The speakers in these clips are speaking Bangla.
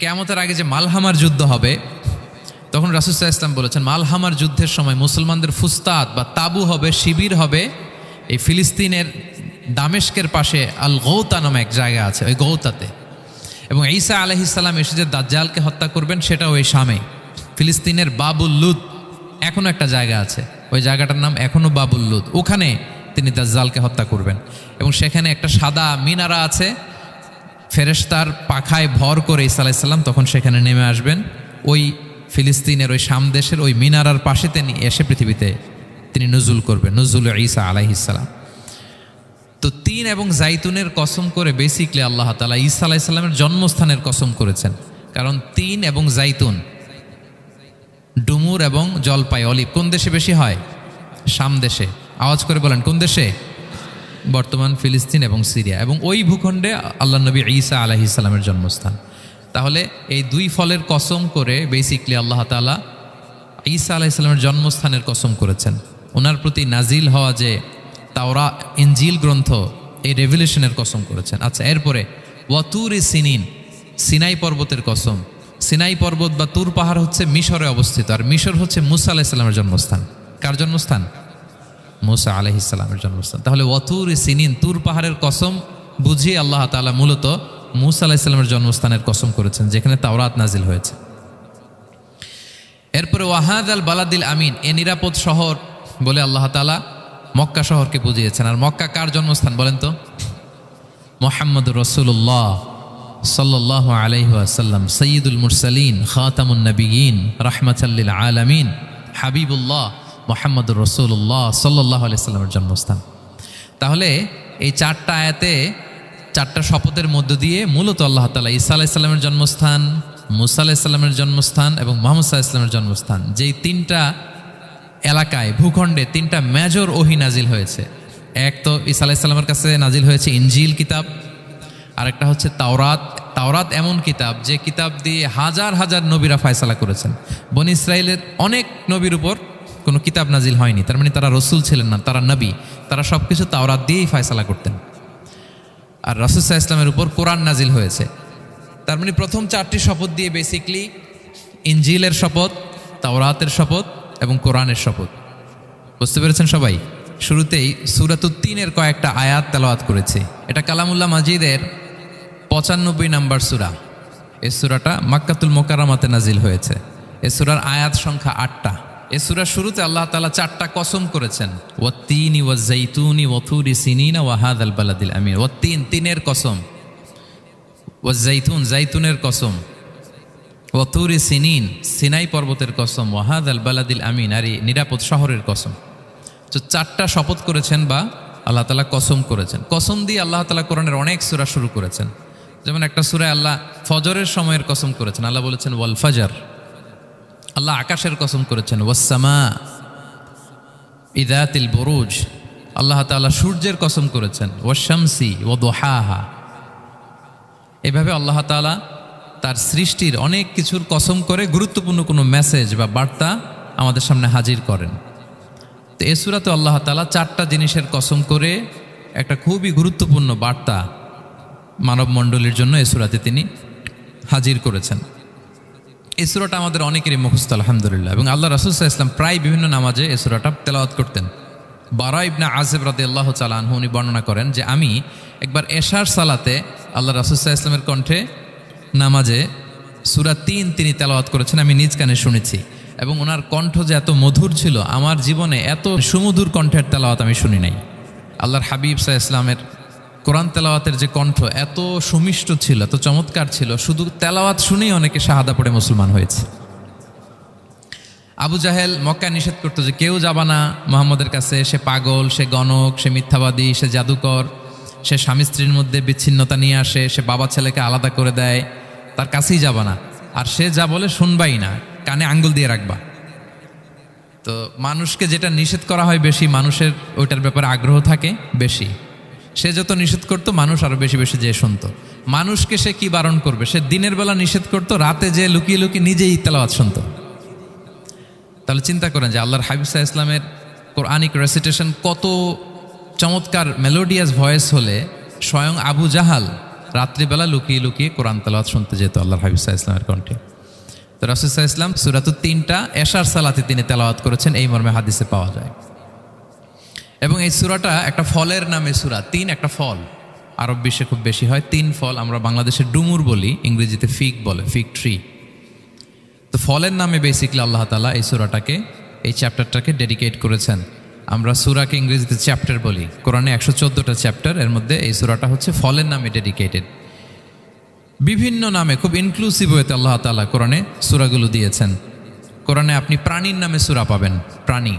কিয়ামতের আগে যে মালহামার যুদ্ধ হবে তখন রাসূল সাল্লাল্লাহু আলাইহি ওয়াসাল্লাম বলেছেন মালহামার যুদ্ধের সময় মুসলমানদের ফুস্তাদ বা তাবু হবে, শিবির হবে এই ফিলিস্তিনের দামেস্কের পাশে আল গৌতা নামে এক জায়গা আছে, ওই গৌতাতে। এবং ঈসা আলাইহিস সালাম এসে যে দাজ্জালকে হত্যা করবেন সেটাও ওই শামে। ফিলিস্তিনের বাবুল লুদ এখনও একটা জায়গা আছে, ওই জায়গাটার নাম এখনও বাবুল লুদ, ওখানে তিনি দাজ্জালকে হত্যা করবেন। এবং সেখানে একটা সাদা মিনারা আছে, ফেরেশতার পাখায় ভর করে ঈসা আলাইহিস সালাম তখন সেখানে নেমে আসবেন। ওই ফিলিস্তিনের ওই শাম দেশের ওই মিনারার পাশে তিনি এসে পৃথিবীতে তিনি নজুল করবেন, নজুল ঈসা আলাইহিস সালাম। তো তিন এবং জাইতুনের কসম করে বেসিকলি আল্লাহ তাআলা ঈসা আলাইহিস সালামের জন্মস্থানের কসম করেছেন। কারণ তিন এবং জাইতুন, ডুমুর এবং জলপাই, অলিভ কোন দেশে বেশি হয়? শাম দেশে। আওয়াজ করে বলেন কোন দেশে? বর্তমান ফিলিস্তিন এবং সিরিয়া, এবং ওই ভূখণ্ডে আল্লাহ নবী ঈসা আলাইহিস সালামের জন্মস্থান। তাহলে এই দুই ফলের কসম করে বেসিকলি আল্লাহ তাআলা ঈসা আলাইহিস সালামের জন্মস্থানের কসম করেছেন। ওনার প্রতি নাজিল হওয়া যে তাওরাত ইনজিল গ্রন্থ, এই রেভেলেশনের কসম করেছেন। আচ্ছা, এরপরে ওয়াতুরি সিনিন, সিনাই পর্বতের কসম। সিনাই পর্বত বা তুর পাহাড় হচ্ছে মিশরে অবস্থিত, আর মিশর হচ্ছে মুসা আলাইহিস সালামের জন্মস্থান। কার জন্মস্থান? মুসা আলাইহিস সালামের জন্মস্থান। তাহলে ওয়াতুরি সিনিন, তুর পাহাড়ের কসম বুঝিয়ে আল্লাহ তাআলা মূলত মুসা আলাইহিস সালামের জন্মস্থানের কসম করেছেন, যেখানে তাওরাত নাজিল হয়েছে। এরপরে ওয়াহাদাল বালাদিল আমিন, এ নিরাপদ শহর বলে আল্লাহ তাআলা মক্কা শহরকে বুঝিয়েছেন। আর মক্কা কার জন্মস্থান বলেন তো? মুহাম্মদুর রাসূলুল্লাহ সাল্লাল্লাহু আলাইহি ওয়াসাল্লাম, সাইয়্যিদুল মুরসালিন, খাতামুন নবিয়্যিন, রাহমাতাল লিল আলামিন, হাবিবুল্লাহ মুহাম্মদুর রাসূলুল্লাহ সাল্লাল্লাহু আলাইহি ওয়াসাল্লামের জন্মস্থান। তাহলে এই চারটা আয়াতে চারটা শপথের মধ্য দিয়ে মূলত আল্লাহ তাআলা ঈসা আলাইহিস সালামের জন্মস্থান, মুসা আলাইহিস সালামের জন্মস্থান এবং মুহাম্মদ সাল্লাল্লাহু আলাইহি ওয়াসাল্লামের জন্মস্থান, যেই তিনটা এলাকায় ভূখণ্ডে তিনটা মেজর ওহী নাজিল হয়েছে। এক তো ঈসা আলাইহিস সালামের কাছে নাজিল হয়েছে ইনজিল কিতাব, আরেকটা হচ্ছে তাওরাত। তাওরাত এমন কিতাব যে কিতাব দিয়ে হাজার হাজার নবীরা ফয়সালা করেছেন। বনি ইসরাইলের অনেক নবীর উপর কোনো কিতাব নাজিল হয়নি, তার মানে তারা রসুল ছিলেন না, তারা নবী। তারা সব কিছু তাওরাত দিয়েই ফয়সালা করতেন। আর রাসূল সাল্লাল্লাহু আলাইহি ওয়াসাল্লামের উপর কোরআন নাজিল হয়েছে। তার মানে প্রথম চারটি শপথ দিয়ে বেসিকলি ইনজিলের শপথ, তাওরাতের শপথ এবং কোরআনের শপথ। বুঝতে পেরেছেন সবাই? শুরুতেই সূরাতুত তিনের কয়েকটা আয়াত তেলাওয়াত করেছি। এটা কালামুল্লাহ মাজিদের 95 নম্বর সূরা। এই সূরাটা মক্কাতুল মুকাররমাতে নাজিল হয়েছে। এই সূরার আয়াত সংখ্যা 8টা। এই সূরার শুরুতে আল্লাহ তাআলা 4টা কসম করেছেন, ওয়াত-তিনি ওয়াজ-জাইতুনি ওয়া-তুরি সিনিনা ওয়া হাযাল বালাদিল আমিন। ওয়াত-তিন, তিনের কসম, ওয়াজ-জাইতুন, জাইতুনের কসম, ওয়াতুরি সিনিন, সিনাই পর্বতের কসম, ওয়াহাদাল বালাদিল আমিন, আর এই নিরাপদ শহরের কসম। তো 4টা শপথ করেছেন বা আল্লাহ তাআলা কসম করেছেন। কসম দিয়ে আল্লাহ তাআলা কোরআনের অনেক সূরা শুরু করেছেন। যেমন একটা সূরায় আল্লাহ ফজরের সময়ের কসম করেছেন, আল্লাহ বলেছেন ওয়াল ফাজর। আল্লাহ আকাশের কসম করেছেন ওয়াস-সামা ইযাতিল বুরুজ। আল্লাহ তাআলা সূর্যের কসম করেছেন ওয়াশ-শামসি ওয়া দুহাহা। এভাবে আল্লাহ তাআলা তার সৃষ্টির অনেক কিছুর কসম করে গুরুত্বপূর্ণ কোনো মেসেজ বা বার্তা আমাদের সামনে হাজির করেন। তো এই সূরাতে আল্লাহ তাআলা 4টা জিনিসের কসম করে একটা খুবই গুরুত্বপূর্ণ বার্তা মানব মণ্ডলীর জন্য এই সূরাতে তিনি হাজির করেছেন। এই সূরাটা আমাদের অনেকেরই মুখস্থ আলহামদুলিল্লাহ, এবং আল্লাহ রাসূল সাল্লাল্লাহু আলাইহি ওয়াসাল্লাম প্রায় বিভিন্ন নামাজে এই সূরাটা তেলাওয়াত করতেন। বারা ইবনে আযিব রাদিয়াল্লাহু তাআলা আনহু উনি বর্ণনা করেন যে আমি একবার এশার সালাতে আল্লাহ রাসূল সাল্লাল্লাহু আলাইহি ওয়াসাল্লামের কণ্ঠে নামাজে সূরা 3 তিনি তেলাওয়াত করেছেন, আমি নিজ কানে শুনেছি। এবং ওনার কণ্ঠ যে এত মধুর ছিল, আমার জীবনে এত সুমধুর কণ্ঠের তেলাওয়াত আমি শুনি নাই। আল্লাহর হাবিব সাল্লাল্লাহু আলাইহি ওয়াসাল্লামের কোরআন তেলাওয়াতের যে কণ্ঠ এত সুমিষ্ট ছিল, এত চমৎকার ছিল, শুধু তেলাওয়াত শুনেই অনেকে শাহাদা পড়ে মুসলমান হয়েছে। আবু জাহেল মক্কা নিষেধ করতো যে কেউ যাবা না মুহাম্মদের কাছে, সে পাগল, সে গণক, সে মিথ্যাবাদী, সে জাদুকর, সে স্বামী স্ত্রীর মধ্যে বিচ্ছিন্নতা নিয়ে আসে, সে বাবা ছেলেকে আলাদা করে দেয়, তার কাছেই যাবা না। আর সে যা বলে শুনবাই না, কানে আঙ্গুল দিয়ে রাখবা। তো মানুষকে যেটা নিষেধ করা হয় বেশি, মানুষের ওইটার ব্যাপারে আগ্রহ থাকে বেশি। সে যত নিষেধ করতো মানুষ আরো বেশি বেশি যেয়ে শুনতো। মানুষকে সে কি বারণ করবে? সে দিনের বেলা নিষেধ করতো, রাতে যে লুকিয়ে লুকিয়ে নিজেই তেলাওয়াত শুনতো। তাহলে চিন্তা করেন যে আল্লাহর হাবিব সাল্লাল্লাহু আলাইহি ওয়াসাল্লামের কোরআনিক রেসিটেশন কত চমৎকার মেলোডিয়াস ভয়েস হলে স্বয়ং আবু জাহাল রাত্রিবেলা লুকিয়ে লুকিয়ে কোরআন তেলাওয়াত শুনতে যেত আল্লাহর হাবিব সাল্লাল্লাহু আলাইহি ওয়াসাল্লামের কণ্ঠে। তো রাসূল সাল্লাল্লাহু আলাইহি ওয়াসাল্লাম সূরাতুত তিনটা এশার সালাতে তিনি তেলাওয়াত করেছেন, এই মর্মে হাদিসে পাওয়া যায়। এবং এই সূরাটা একটা ফলের নামে সূরা। তিন একটা ফল, আরব বিশ্বে খুব বেশি হয়। তিন ফল, আমরা বাংলাদেশে ডুমুর বলি, ইংরেজিতে ফিগ বলে, ফিগ ট্রি। তো ফলের নামে বেসিকলি আল্লাহ তাআলা এই সূরাটাকে, এই চ্যাপ্টারটাকে ডেডিকেট করেছেন। আমরা সূরাকে ইংরেজিতে চ্যাপ্টার বলি। কোরআনে 114টা চ্যাপ্টার, এর মধ্যে এই সূরাটা হচ্ছে ফলের নামে ডেডিকেটেড। বিভিন্ন নামে খুব ইনক্লুসিভ ওয়েতে আল্লাহ তাআলা কোরআনে সূরাগুলো দিয়েছেন। কোরআনে আপনি প্রাণীর নামে সূরা পাবেন, প্রাণী।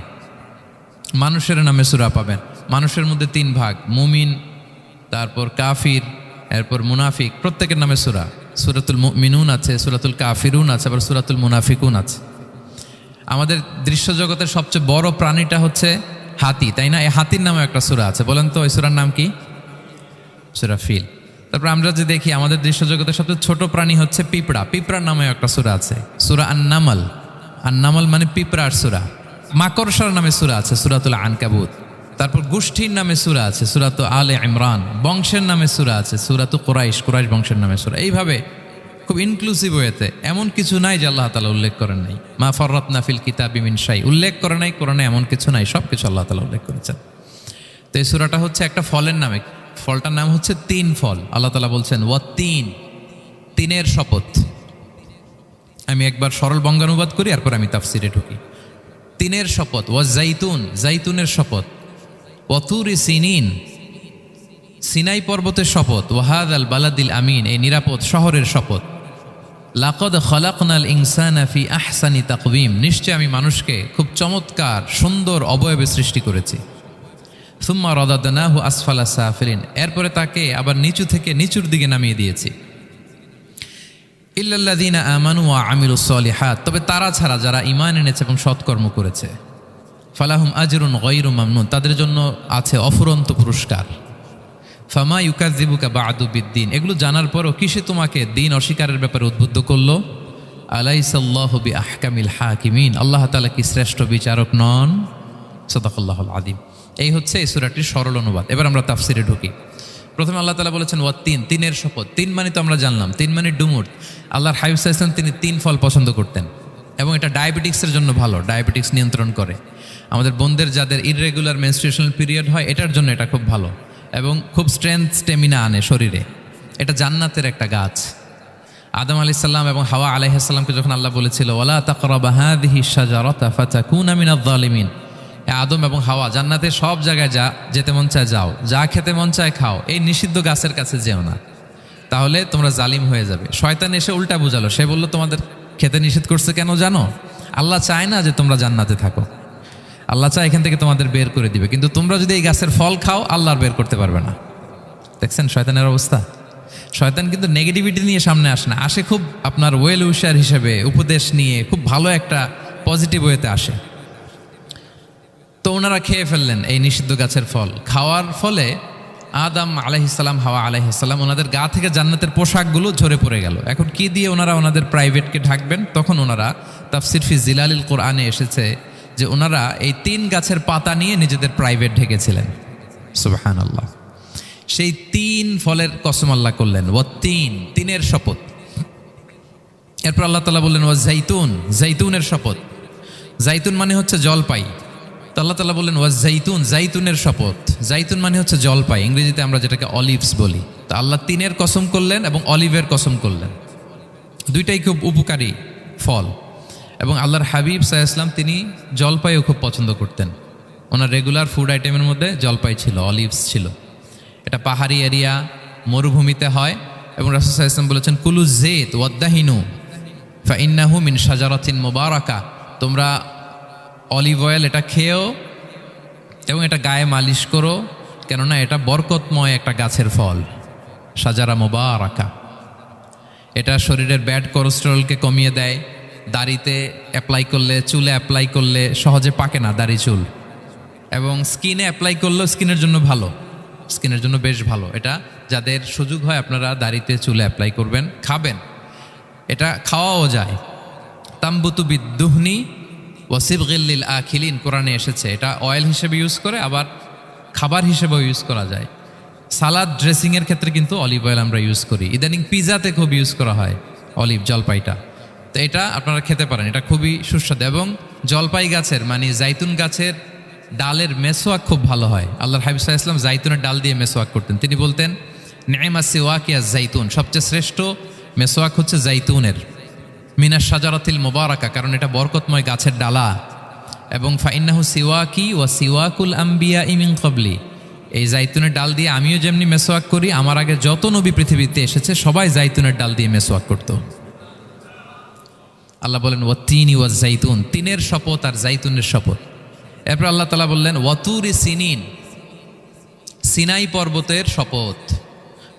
মানুষের নামে সূরা পাবেন। মানুষের মধ্যে তিন ভাগ, মুমিন, তারপর কাফির, এরপর মুনাফিক, প্রত্যেকের নামে সূরা। সূরাতুল মুমিনুন আছে, সূরাতুল কাফিরুন আছে, আবার সূরাতুল মুনাফিকুন আছে। আমাদের দৃশ্য জগতের সবচেয়ে বড় প্রাণীটা হচ্ছে হাতি, তাই না? এই হাতির নামে একটা সূরা আছে, বলেন তো ওই সূরার নাম কি? সূরা ফিল। তারপর আমরা যে দেখি আমাদের দৃশ্য জগতের সবচেয়ে ছোট প্রাণী হচ্ছে পিঁপড়া, পিঁপড়ার নামে একটা সূরা আছে, সূরা আন-নামল। আন-নামল মানে পিঁপড়ার সূরা। মাকড়সার নামে সূরা আছে, সূরাতুল আনকাবুত। তারপর গোষ্ঠীর নামে সূরা আছে, সূরাতু আলে ইমরান। বংশের নামে সূরা আছে, সূরাতু কুরাইশ, কুরাইশ বংশের নামে সূরা। এইভাবে খুব ইনক্লুসিভ ওয়েতে, এমন কিছু নাই যে আল্লাহ তাআলা উল্লেখ করেন নাই। মা ফাররাতনা ফিল কিতাবি মিন শাই, উল্লেখ করে নাই কোরআনে এমন কিছু নাই, সব কিছু আল্লাহ তাআলা উল্লেখ করেছেন। তো এই সূরাটা হচ্ছে একটা ফলের নামে, ফলটার নাম হচ্ছে তিন ফল। আল্লাহ তাআলা বলছেন ওয়াত-তিন, তিনের শপথ। আমি একবার সরল বঙ্গানুবাদ করি, এরপর আমি তাফসিরে ঢুকি। তিনের শপথ, ওয়াজ-জাইতুন, জাইতুনের শপথ, ওয়াতুরি সিনিন, সিনাই পর্বতের শপথ, ওয়াহাদাল বালাদিল আমিন, এই নিরাপদ শহরের শপথ। লাকদ খলাকনাল ইনসানা ফি আহসানি তাকওয়িম, নিশ্চয় আমি মানুষকে খুব চমৎকার সুন্দর অবয়বে সৃষ্টি করেছি। সুম্মা রাদাদনাহু আসফালা সাফিলিন, এরপরে তাকে আবার নিচু থেকে নিচুর দিকে নামিয়ে দিয়েছি। ইল্লাল্লাযীনা আমানু ওয়া আমিলুস সলিহাত, তবে তারা ছাড়া যারা ঈমান এনেছে এবং সৎকর্ম করেছে। ফালাহুম আজরুন গায়রু মামনুন, তাদের জন্য আছে অফুরন্ত পুরস্কার। ফামা ইউকাযযিবুকা বা'দু বিদ্দিন, এগুলো জানার পরও কিসে তোমাকে দিন অস্বীকারের ব্যাপারে উদ্বুদ্ধ করলো? আলাইসাল্লাহু বিআহকামিল হাকিমিন, আল্লাহ তাআলা কি শ্রেষ্ঠ বিচারক নন? সাদাকাল্লাহুল আযীম। এই হচ্ছে এই সূরাটির সরল অনুবাদ। এবার আমরা তাফসিরে ঢুকি। প্রথমে আল্লাহ তাআলা বলেছেন ওয়াত-তিন, তিনের শপথ। তিন মানে তো আমরা জানলাম, তিন মানে ডুমুর। আল্লাহর হাবিব সাল্লাল্লাহু আলাইহি ওয়াসাল্লাম তিনি তিন ফল পছন্দ করতেন, এবং এটা ডায়াবেটিক্সের জন্য ভালো, ডায়াবেটিক্স নিয়ন্ত্রণ করে। আমাদের বোনদের যাদের ইররেগুলার মেনস্ট্রুয়েশনাল পিরিয়ড হয়, এটার জন্য এটা খুব ভালো, এবং খুব স্ট্রেংথ স্টেমিনা আনে শরীরে। এটা জান্নাতের একটা গাছ। আদম আলাইহিস সালাম এবং হাওয়া আলাইহিস সালামকে যখন আল্লাহ বলেছিল ওয়ালা তাকরাবা হাযিহি শাজারাতা ফাতাকুনা মিনায যালিমিন, আদম এবং হাওয়া জান্নাতের সব জায়গায় যেতে মন চায় যাও, যা খেতে মন চায় খাও, এই নিষিদ্ধ গাছের কাছে যেও না, তাহলে তোমরা জালিম হয়ে যাবে। শয়তান এসে উল্টা বুঝালো, সে বলল তোমাদের খেতে নিষেধ করছে কেন জানো? আল্লাহ চায় না যে তোমরা জান্নাতে থাকো, আল্লাহ চায় এখান থেকে তোমাদের বের করে দিবে, কিন্তু তোমরা যদি এই গাছের ফল খাও আল্লাহ আর বের করতে পারবে না। দেখছেন শয়তানের অবস্থা? শয়তান কিন্তু নেগেটিভিটি নিয়ে সামনে আসে না, আসে খুব আপনার ওয়েল উইশার হিসেবে, উপদেশ নিয়ে, খুব ভালো একটা পজিটিভ ওয়েতে আসে। তো ওনারা খেয়ে ফেললেন এই নিষিদ্ধ গাছের ফল। খাওয়ার ফলে আদম আলাইহিস সালাম, হাওয়া আলাইহিস সালাম, ওনাদের গা থেকে জান্নাতের পোশাকগুলো ঝরে পড়ে গেল। এখন কি দিয়ে ওনারা ওনাদের প্রাইভেটকে ঢাকবেন? তখন ওনারা, তাফসির ফি জিলালিল কোরআনে এসেছে যে ওনারা এই তিন গাছের পাতা নিয়ে নিজেদের প্রাইভেট ঢেকেছিলেন। সুবহানাল্লাহ। সেই তিন ফলের কসম আল্লাহ করলেন, ওয়াত-তিন, তিনের শপথ। এরপর আল্লাহ তাআলা বললেন ওয়াজ-জাইতুন, জাইতুনের শপথ। জাইতুন মানে হচ্ছে জলপাই। তো আল্লাহ তাআলা বললেন ওয়াজ-জাইতুন, জাইতুনের শপথ। জাইতুন মানে হচ্ছে জলপাই, ইংরেজিতে আমরা যেটাকে অলিভস বলি। তো আল্লাহ তিনের কসম করলেন এবং অলিভের কসম করলেন। দুইটাই খুব উপকারী ফল, এবং আল্লাহর হাবিব সাল্লাল্লাহু আলাইহি ওয়াসাল্লাম তিনি জলপাইও খুব পছন্দ করতেন। ওনার রেগুলার ফুড আইটেমের মধ্যে জলপাই ছিল, অলিভস ছিল। এটা পাহাড়ি এরিয়া, মরুভূমিতে হয়, এবং রাসূল সাল্লাল্লাহু আলাইহি ওয়াসাল্লাম বলেছেন কুলু যাইত ওয়াদ-দাহিনু ফাইন্নাহু মিন শাজারাতিন মুবারাকা, তোমরা অলিভ অয়েল এটা খেও এবং এটা গায়ে মালিশ করো, কেননা এটা বরকতময় একটা গাছের ফল, শাজারা মুবারাকা। এটা শরীরের ব্যাড কোলেস্টেরলকে কমিয়ে দেয়। দাড়িতে অ্যাপ্লাই করলে, চুলে অ্যাপ্লাই করলে সহজে পাকে না দাড়ি চুল, এবং স্কিনে অ্যাপ্লাই করলেও স্কিনের জন্য ভালো, স্কিনের জন্য বেশ ভালো। এটা যাদের সুযোগ হয় আপনারা দাড়িতে চুলে অ্যাপ্লাই করবেন, খাবেন। এটা খাওয়াও যায়। তাম্বুতু বিদ্দুহনি ওয়াসিবগিল লিল আখিলিন, কোরআনে এসেছে। এটা অয়েল হিসেবে ইউজ করে, আবার খাবার হিসেবেও ইউজ করা যায়। সালাদ ড্রেসিংয়ের ক্ষেত্রে কিন্তু অলিভ অয়েল আমরা ইউজ করি, ইদানিং পিজাতে খুব ইউজ করা হয় অলিভ, জলপাইটা। তো এটা আপনারা খেতে পারেন, এটা খুবই সুস্বাদু। এবং জলপাই গাছের মানে জাইতুন গাছের ডালের মেসোয়াক খুব ভালো হয়। আল্লাহর হাবিব সাল্লাল্লাহু আলাইহি ওয়াসাল্লাম জাইতুনের ডাল দিয়ে মেসোয়াক করতেন। তিনি বলতেন নি'মা সিওয়াকিয়া জাইতুন, সবচেয়ে শ্রেষ্ঠ মেসোয়াক হচ্ছে জাইতুনের, মিনাশ শাজারাতিল মুবারাকা, কারণ এটা বরকতময় গাছের ডালা। এবং ফাইন্নাহু সিওয়াকি ওয়া সিওয়াকুল আম্বিয়া মিন ক্বাবলি, এই জাইতুনের ডাল দিয়ে আমিও যেমনি মেসোয়াক করি, আমার আগে যত নবী পৃথিবীতে এসেছে সবাই জাইতুনের ডাল দিয়ে মেসোয়াক করত। আল্লাহ বলেন ওয়াতিনি ওয়াজ জাইতুন, তিনের শপথ আর জাইতুনের শপথ। এরপর আল্লাহ তাআলা বললেন ওয়াতুরি সিনিন, সিনাই পর্বতের শপথ।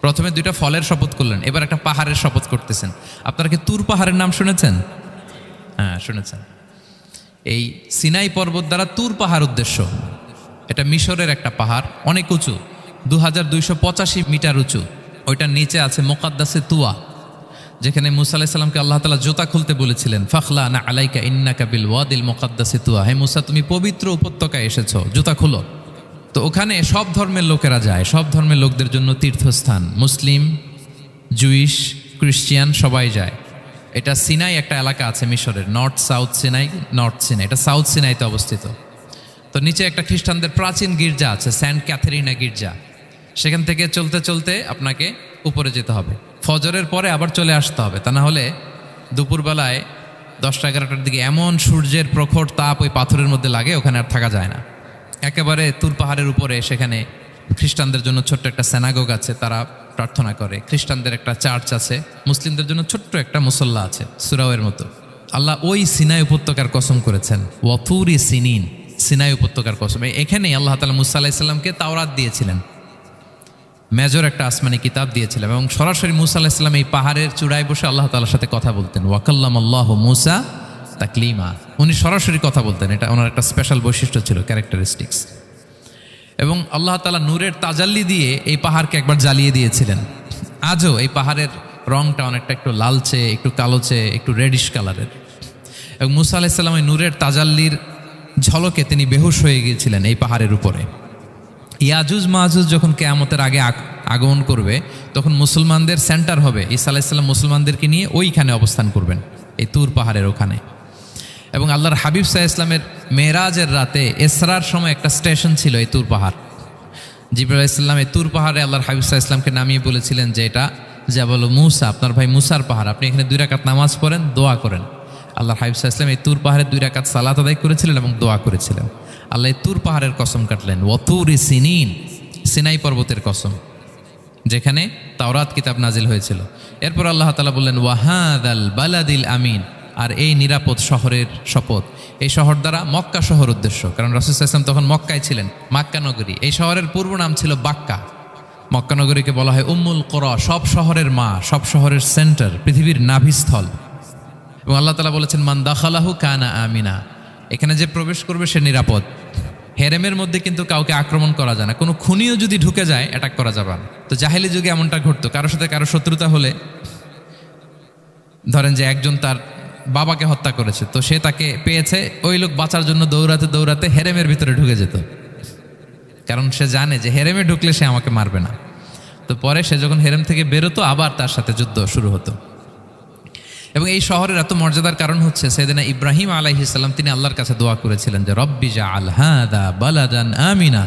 প্রথমে দুইটা ফলের শপথ করলেন, এবার একটা পাহাড়ের শপথ করতেছেন। আপনারা কি তুর পাহাড়ের নাম শুনেছেন? হ্যাঁ শুনেছেন। এই সিনাই পর্বত দ্বারা তুর পাহাড় উদ্দেশ্য। এটা মিশরের একটা পাহাড়, অনেক উঁচু, 2285 মিটার উঁচু। ওইটার নিচে আছে মুকাদ্দাসে তুয়া, যেখানে মুসা আলাইহিস সালামকে আল্লাহ তাআলা জুতা খুলতে বলেছিলেন, ফাখলা না আলাইকা ইন্নাকা বিল ওয়াদিল মুকাদ্দাসে তুয়া, হে মুসা তুমি পবিত্র উপত্যকায় এসেছো, জুতা খুলো। তো ওখানে সব ধর্মের লোকেরা যায়, সব ধর্মের লোকদের জন্য তীর্থস্থান, মুসলিম, জুইশ, খ্রিস্টিয়ান সবাই যায়। এটা সিনাই একটা এলাকা আছে মিশরের, north south Sinai, north Sinai, এটা সাউথ সিনাইতে অবস্থিত। তো নিচে একটা খ্রিস্টানদের প্রাচীন গির্জা আছে, সেন্ট ক্যাথেরিনা গির্জা। সেখান থেকে চলতে চলতে আপনাকে উপরে যেতে হবে, ফজরের পরে আবার চলে আসতে হবে, তা না হলে দুপুরবেলায় 10টা-11টার দিকে এমন সূর্যের প্রখর তাপ ওই পাথরের মধ্যে লাগে, ওখানে আর থাকা যায় না। একেবারে তুর পাহাড়ের উপরে সেখানে খ্রিস্টানদের জন্য ছোট্ট একটা সেনাগোগ আছে, তারা প্রার্থনা করে। খ্রিস্টানদের একটা চার্চ আছে, মুসলিমদের জন্য ছোট্ট একটা মুসল্লা আছে সুরাওয়ের মতো। আল্লাহ ওই সিনাই উপত্যকার কসম করেছেন, ওয়াতুরি সিনিন, সিনাই উপত্যকার কসম। এখানেই আল্লাহ তাআলা মুসা আলাইহিস সালামকে তাওরাত দিয়েছিলেন, মেজর একটা আসমানি কিতাব দিয়েছিলেন। এবং সরাসরি মুসা আলাইহিস সালাম এই পাহাড়ের চূড়ায় বসে আল্লাহ তাআলার সাথে কথা বলতেন। ওয়াকাল্লামাল্লাহু মুসা তাকলিমা, উনি সরাসরি কথা বলতেন, এটা ওনার একটা স্পেশাল বৈশিষ্ট্য ছিল, ক্যারেক্টারিস্টিক্স। এবং আল্লাহ তাআলা নূরের তাজাল্লি দিয়ে এই পাহাড়কে একবার জ্বালিয়ে দিয়েছিলেন। আজও এই পাহাড়ের রংটা অনেকটা একটু লালচে, একটু কালোচে, একটু রেডিশ কালারের। এবং মুসা আলাইহিস সালাম এই নূরের তাজাল্লির ঝলকে তিনি বেহুশ হয়ে গিয়েছিলেন এই পাহাড়ের উপরে। ইয়াজুজ মাহাজুজ যখন কিয়ামতের আগে আগমন করবে, তখন মুসলমানদের সেন্টার হবে। ঈসা আলাইহিস সালাম মুসলমানদেরকে নিয়ে ওইখানে অবস্থান করবেন, এই তুর পাহাড়ের ওখানে। এবং আল্লাহর হাবিব সাল্লাল্লাহু আলাইহি ওয়াসাল্লামের মেরাজের রাতে ইসরার সময় একটা স্টেশন ছিল এই তুর পাহাড়। জিবরাইল আলাইহিস সালাম এই তুর পাহাড়ে আল্লাহর হাবিব সাল্লাল্লাহু আলাইহি ওয়াসাল্লামকে নামিয়ে বলেছিলেন যে এটা জাবাল মুসা, আপনার ভাই মুসার পাহাড়, আপনি এখানে 2 রাকাত নামাজ পড়েন, দোয়া করেন। আল্লাহর হাবিব সাল্লাল্লাহু আলাইহি ওয়াসাল্লাম এই তুর পাহাড়ে 2 রাকাত সালাত আদায় করেছিলেন এবং দোয়া করেছিলেন। আল্লাহ এই তুর পাহাড়ের কসম কাটলেন, ওয়াতুরি সিনিন, সিনাই পর্বতের কসম, যেখানে তাওরাত কিতাব নাজিল হয়েছিল। এরপর আল্লাহ তাআলা বললেন ওয়াহাদাল বালাদিল আমিন, আর এই নিরাপদ শহরের শপথ। এই শহর দ্বারা মক্কা শহর উদ্দেশ্য, কারণ রাসূল সাল্লাল্লাহু আলাইহি ওয়াসাল্লাম তখন মক্কায় ছিলেন, মক্কা নগরী। এই শহরের পূর্ব নাম ছিল বাক্কা। মক্কা নগরীকে বলা হয় উম্মুল কুরা, সব শহরের মা, সব শহরের সেন্টার, পৃথিবীর নাভিস্থল। এবং আল্লাহ তাআলা বলেছেন মান দাখালাহু কানা আমিনা, এখানে যে প্রবেশ করবে সে নিরাপদ। হেরেমের মধ্যে কিন্তু কাউকে আক্রমণ করা যায় না, কোনো খুনিও যদি ঢুকে যায় অ্যাটাক করা যাবে না। তো জাহেলি যুগে এমনটা ঘটতো, কারোর সাথে কারো শত্রুতা হলে, ধরেন যে একজন তার বাবাকে হত্যা করেছে, তো সে তাকে পেয়েছে, ওই লোক বাঁচার জন্য দৌড়াতে দৌড়াতে হেরেমের ভিতরে ঢুকে যেত, কারণ সে জানে যে হেরেমে ঢুকলে সে আমাকে মারবে না। তো পরে সে যখন হেরেম থেকে বেরোতো, আবার তার সাথে যুদ্ধ শুরু হতো। এবং এই শহরের এত মর্যাদার কারণ হচ্ছে সাইয়েদনা ইব্রাহিম আলাইহিস সালাম তিনি আল্লাহর কাছে দোয়া করেছিলেন যে রব্বি জাআল হাদা বালাদান আমিনা,